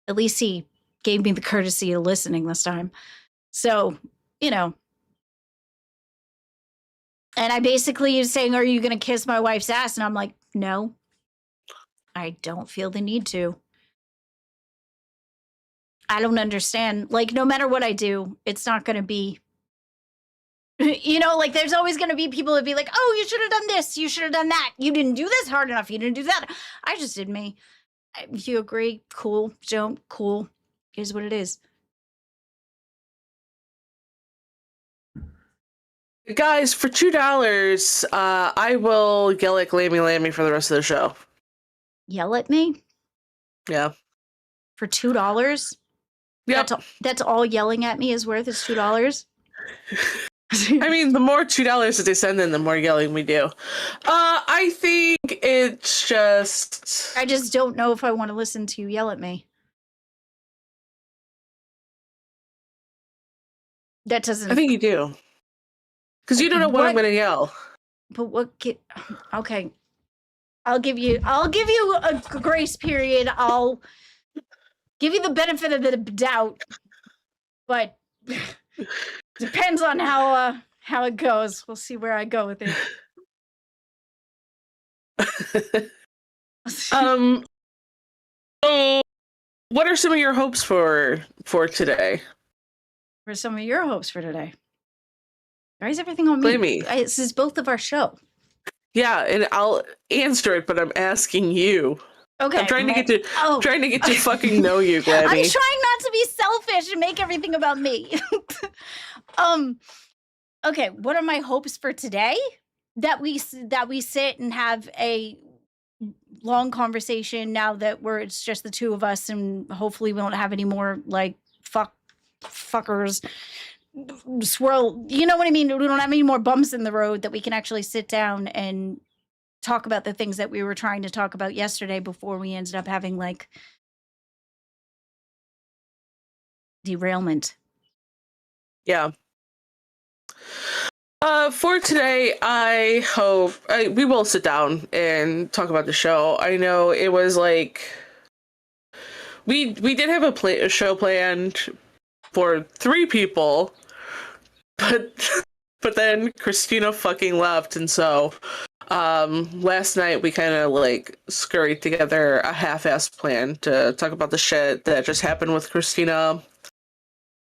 At least he gave me the courtesy of listening this time. So, and I basically was saying, are you going to kiss my wife's ass? And I'm like, no, I don't feel the need to. I don't understand. Like, no matter what I do, it's not going to be, like there's always going to be people that be like, oh, you should have done this. You should have done that. You didn't do this hard enough. You didn't do that. I just did me. If you agree, cool. Don't, cool. Here's what it is. Guys, for $2, I will yell at Glammy Lammy for the rest of the show. Yell at me? Yeah. For $2? Yep. That's all yelling at me is worth is $2? I mean, the more $2 that they send in, the more yelling we do. I think it's just... I just don't know if I want to listen to you yell at me. That doesn't... I think you do. Because you don't know what I'm going to yell. But okay. I'll give you a grace period. I'll give you the benefit of the doubt. But depends on how it goes. We'll see where I go with it. So what are some of your hopes for today? What are some of your hopes for today? Why is everything on me? This is both of our show. Yeah, and I'll answer it, but I'm asking you. Okay. I'm trying to get to fucking know you, Gladys. I'm trying not to be selfish and make everything about me. Okay, what are my hopes for today? That we sit and have a long conversation now that it's just the two of us, and hopefully we don't have any more like fuckers swirl. You know what I mean? We don't have any more bumps in the road, that we can actually sit down and talk about the things that we were trying to talk about yesterday before we ended up having like derailment. Yeah. For today, I hope we will sit down and talk about the show. I know it was like we did have a show planned for 3 people, but then Christina fucking left, and so last night we kind of like scurried together a half-assed plan to talk about the shit that just happened with Christina.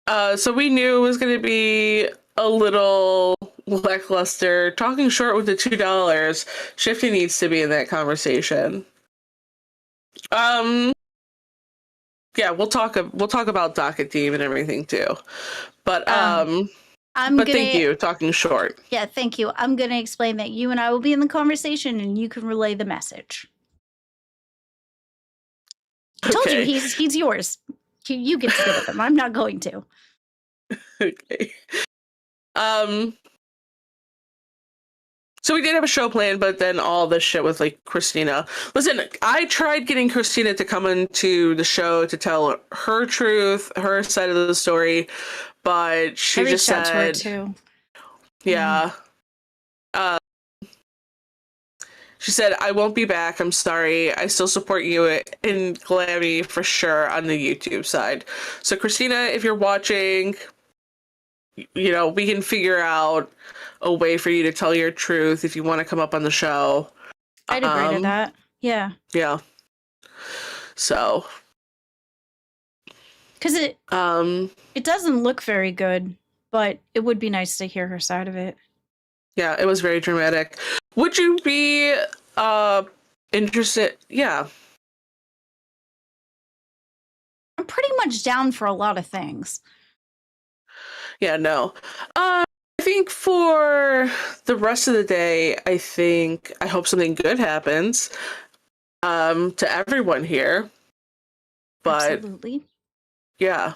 So we knew it was going to be a little lackluster. Talking short with the $2. Shifty needs to be in that conversation. Yeah, we'll talk about docket team and everything too. But thank you. Talking short. Yeah, thank you. I'm gonna explain that you and I will be in the conversation, and you can relay the message. I told you he's yours. You get to sit with him. I'm not going to. Okay. So we did have a show planned, but then all this shit with like Christina. Listen, I tried getting Christina to come into the show to tell her truth, her side of the story, but she just said, her too. Yeah. She said, I won't be back. I'm sorry. I still support you and Glammy for sure on the YouTube side. So Christina, if you're watching, we can figure out a way for you to tell your truth if you want to come up on the show. I'd agree to that. Yeah. Yeah. So. Because it doesn't look very good, but it would be nice to hear her side of it. Yeah, it was very dramatic. Would you be interested? Yeah. I'm pretty much down for a lot of things. Yeah, no. I think for the rest of the day, I hope something good happens to everyone here. But Absolutely. yeah.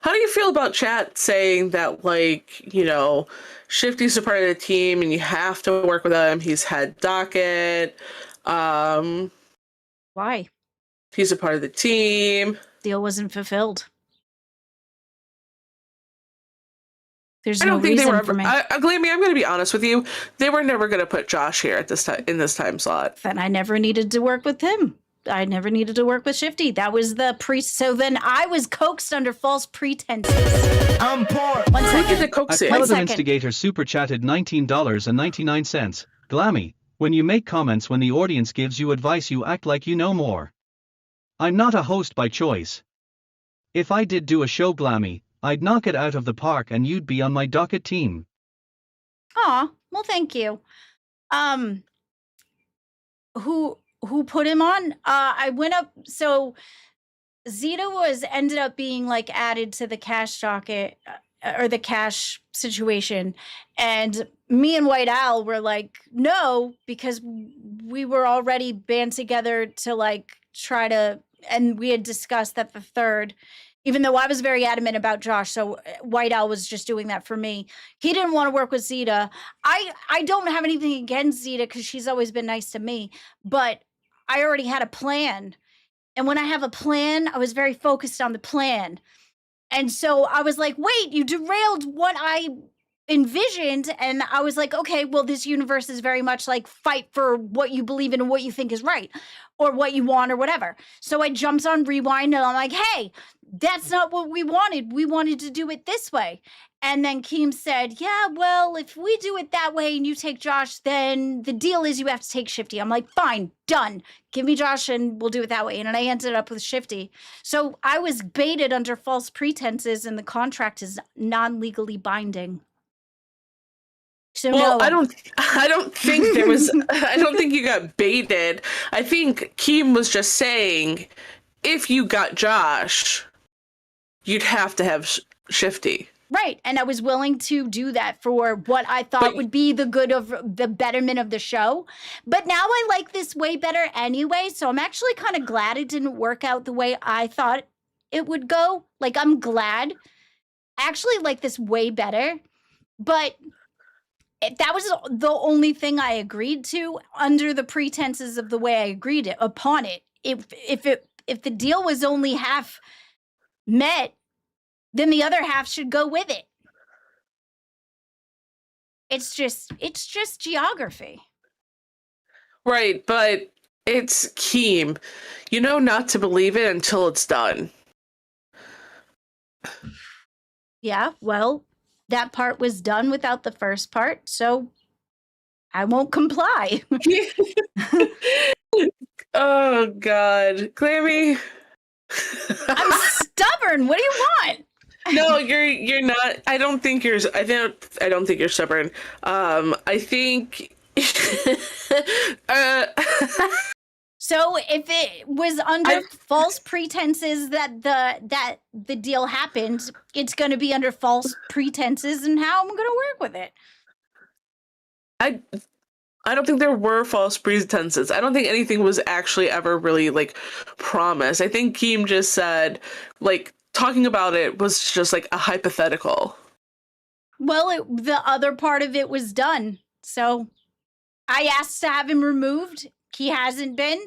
How do you feel about chat saying that, like, you know, Shifty's a part of the team and you have to work with him? He's head docket. Why? He's a part of the team. Deal wasn't fulfilled. There's I no don't think they reason were for ever. me. Glammy, I'm going to be honest with you. They were never going to put Josh here at this time in this time slot. Then I never needed to work with him. I never needed to work with Shifty. That was the so then I was coaxed under false pretenses. I'm poor. One Who did the second. coaxing? One Paladin second. Instigator super chatted $19.99. Glammy, when you make comments when the audience gives you advice, you act like you know more. I'm not a host by choice. If I did do a show, Glammy, I'd knock it out of the park and you'd be on my docket team. Aw, well, thank you. Who put him on? I went up. So Zeta ended up being like added to the cash docket or the cash situation, and me and White Owl were like, no, because we were already band together to like try to, and we had discussed that the third, even though I was very adamant about Josh, so White Owl was just doing that for me. He didn't want to work with Zeta. I don't have anything against Zeta because she's always been nice to me, but I already had a plan. And when I have a plan, I was very focused on the plan. And so I was like, wait, you derailed what I envisioned. And I was like, okay, well, this universe is very much like fight for what you believe in and what you think is right or what you want or whatever. So I jumped on rewind and I'm like, hey, that's not what we wanted. We wanted to do it this way. And then Keem said, yeah, well, if we do it that way and you take Josh, then the deal is you have to take Shifty. I'm like, fine, done. Give me Josh and we'll do it that way. And I ended up with Shifty. So I was baited under false pretenses and the contract is non-legally binding. So Well, no. I don't think there was. I don't think you got baited. I think Keem was just saying, if you got Josh, you'd have to have Shifty. Right. And I was willing to do that for what I thought would be the good of the betterment of the show. But now I like this way better anyway. So I'm actually kind of glad it didn't work out the way I thought it would go. Like, I'm glad. I actually like this way better. But that was the only thing I agreed to under the pretenses of the way I agreed upon it. If the deal was only half met, then the other half should go with it. It's just geography. Right, but it's Keem. You know not to believe it until it's done. Yeah, well, that part was done without the first part, so I won't comply. Oh God, Glammy. I'm stubborn. What do you want? No, you're not. I don't think you're stubborn. I think. So if it was under false pretenses that the deal happened, it's going to be under false pretenses, and how am I going to work with it? I don't think there were false pretenses. I don't think anything was actually ever really like promised. I think Keem just said like talking about it was just like a hypothetical. Well, the other part of it was done. So I asked to have him removed. He hasn't been.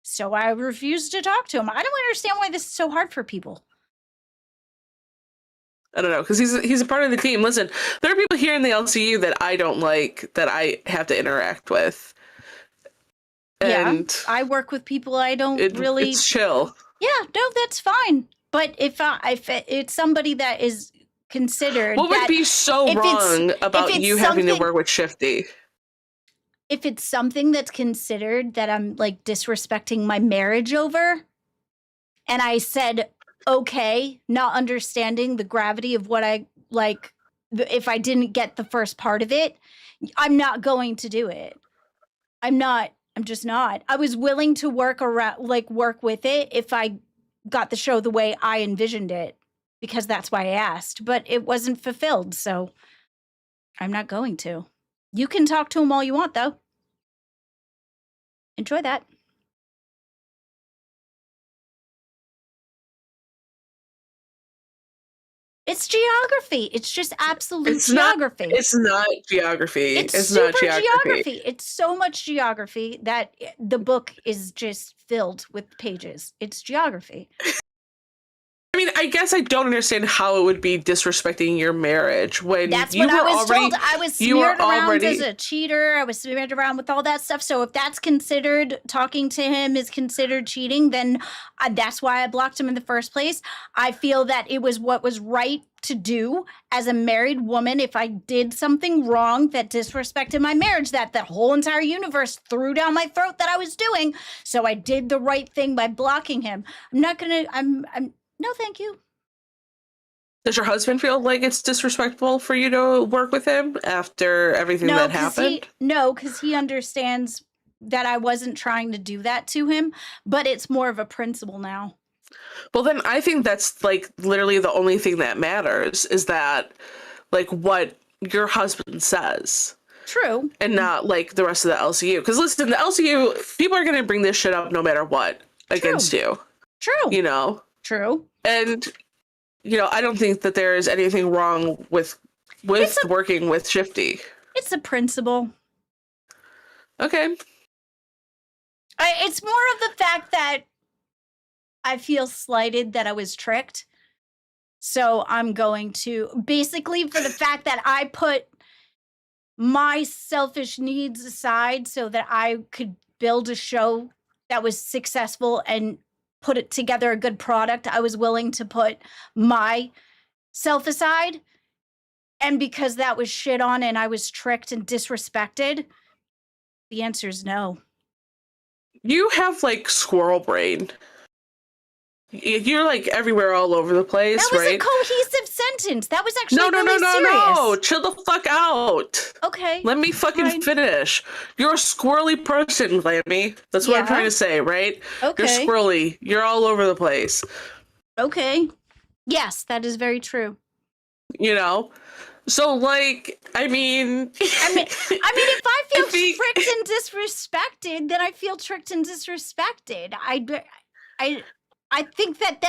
So I refused to talk to him. I don't understand why this is so hard for people. I don't know, because he's a part of the team. Listen, there are people here in the LCU that I don't like, that I have to interact with. And yeah, I work with people I don't really... It's chill. Yeah, no, that's fine. But if it's somebody that is considered... What would be so wrong about you having to work with Shifty? If it's something that's considered that I'm like disrespecting my marriage over, and I said, okay, not understanding the gravity of what I like, if I didn't get the first part of it, I'm not going to do it. I'm not. I'm just not. I was willing to work with it if I got the show the way I envisioned it, because that's why I asked. But it wasn't fulfilled, so I'm not going to. You can talk to him all you want, though. Enjoy that. It's geography. It's just absolute geography. It's not geography. It's not super geography. It's so much geography that the book is just filled with pages. It's geography. I mean, I guess I don't understand how it would be disrespecting your marriage when That's you what I were was already, told. I was you were smeared around already, as a cheater. I was smeared around with all that stuff. So if that's considered, talking to him is considered cheating, then that's why I blocked him in the first place. I feel that it was what was right to do as a married woman. If I did something wrong that disrespected my marriage, that the whole entire universe threw down my throat that I was doing. So I did the right thing by blocking him. I'm no, thank you. Does your husband feel like it's disrespectful for you to work with him after everything that happened? Because he understands that I wasn't trying to do that to him, but it's more of a principle now. Well, then I think that's like literally the only thing that matters is that like what your husband says. True. And not like the rest of the LCU. Because listen, the LCU, people are going to bring this shit up no matter what against you. True. You know? True. And, you know, I don't think that there is anything wrong with working with Shifty. It's a principle. Okay. It's more of the fact that I feel slighted that I was tricked. So I'm going to, basically for the fact that I put my selfish needs aside so that I could build a show that was successful and put it together a good product, I was willing to put my self aside. And because that was shit on and I was tricked and disrespected, the answer is no. You have like squirrel brain. You're like everywhere all over the place, that was right? a cohesive sentence. That was actually No. serious. Chill the fuck out. Okay. Let me fucking finish. You're a squirrely person, Lammy. That's what I'm trying to say, right? Okay. You're squirrely. You're all over the place. Okay. Yes, that is very true. You know? So, like, I mean, if I feel tricked and disrespected, then I feel tricked and disrespected. I think that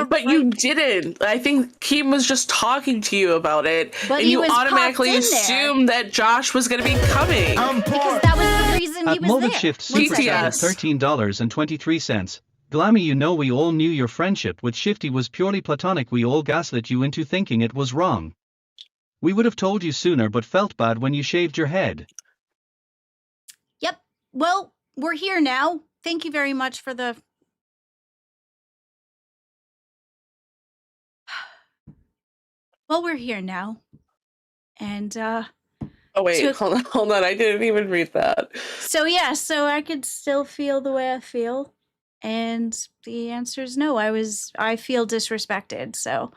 But you didn't. I think Keem was just talking to you about it, but and you automatically assumed that Josh was going to be coming. Because that was the reason he At was Moment there. Shift Super Chat $13.23. Glammy, you know we all knew your friendship with Shifty was purely platonic. We all gaslit you into thinking it was wrong. We would have told you sooner but felt bad when you shaved your head. Yep. Well, we're here now. Thank you very much for the... Well, we're here now. And, Oh, wait, hold on. I didn't even read that. So, yeah, so I could still feel the way I feel. And the answer is no. I feel disrespected, so...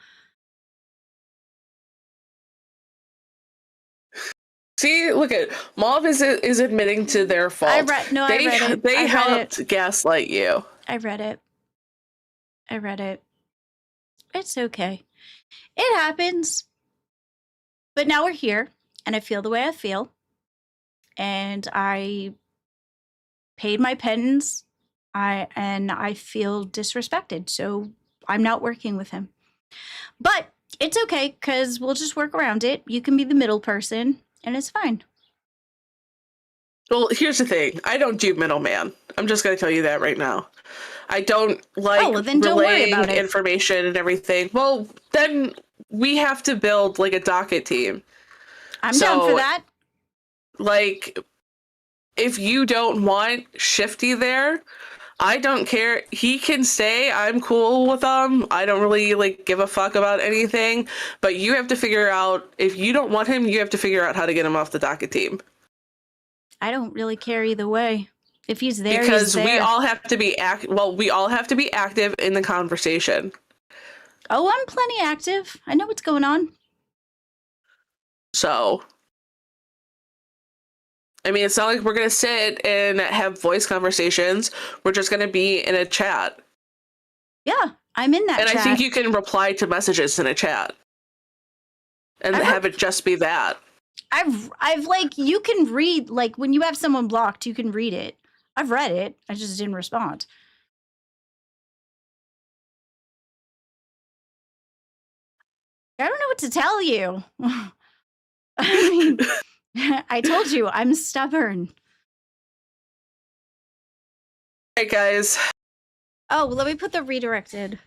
See, look at Mauve is admitting to their fault. I read it. They helped gaslight you. I read it. It's okay. It happens. But now we're here, and I feel the way I feel. And I paid my penance. I feel disrespected, so I'm not working with him. But it's okay, because we'll just work around it. You can be the middle person, and it's fine. Well, here's the thing. I don't do middleman. I'm just going to tell you that right now. I don't like relaying information and everything. Well, then we have to build like a docket team. I'm down for that. Like, if you don't want Shifty there, I don't care. He can stay. I'm cool with him. I don't really like give a fuck about anything. But you have to figure out, if you don't want him, you have to figure out how to get him off the docket team. I don't really care either way. If he's there, because he's there. we all have to be we all have to be active in the conversation. Oh, I'm plenty active. I know what's going on. So I mean, it's not like we're going to sit and have voice conversations. We're just going to be in a chat. Yeah, I'm in that and chat. I think you can reply to messages in a chat and have it just be that. I've like, you can read, like when you have someone blocked, you can read it. I've read it. I just didn't respond. I don't know what to tell you. I mean, I told you I'm stubborn. Hey guys. Oh, let me put the redirected.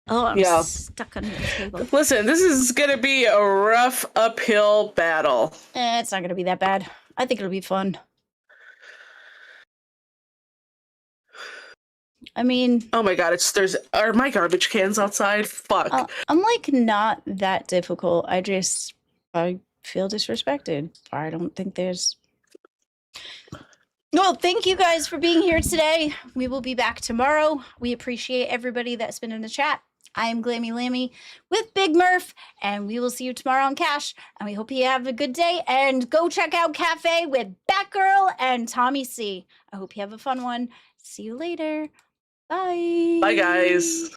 Oh, I'm stuck under the table. Listen, this is gonna be a rough uphill battle. It's not gonna be that bad. I think it'll be fun. I mean, oh my god, are my garbage cans outside? Fuck. I'm like not that difficult. I feel disrespected. I don't think there's. Well, thank you guys for being here today. We will be back tomorrow. We appreciate everybody that's been in the chat. I am Glammy Lammy with Big Murph, and we will see you tomorrow on Cash. And we hope you have a good day. And go check out Cafe with Batgirl and Tommy C. I hope you have a fun one. See you later. Bye. Bye, guys.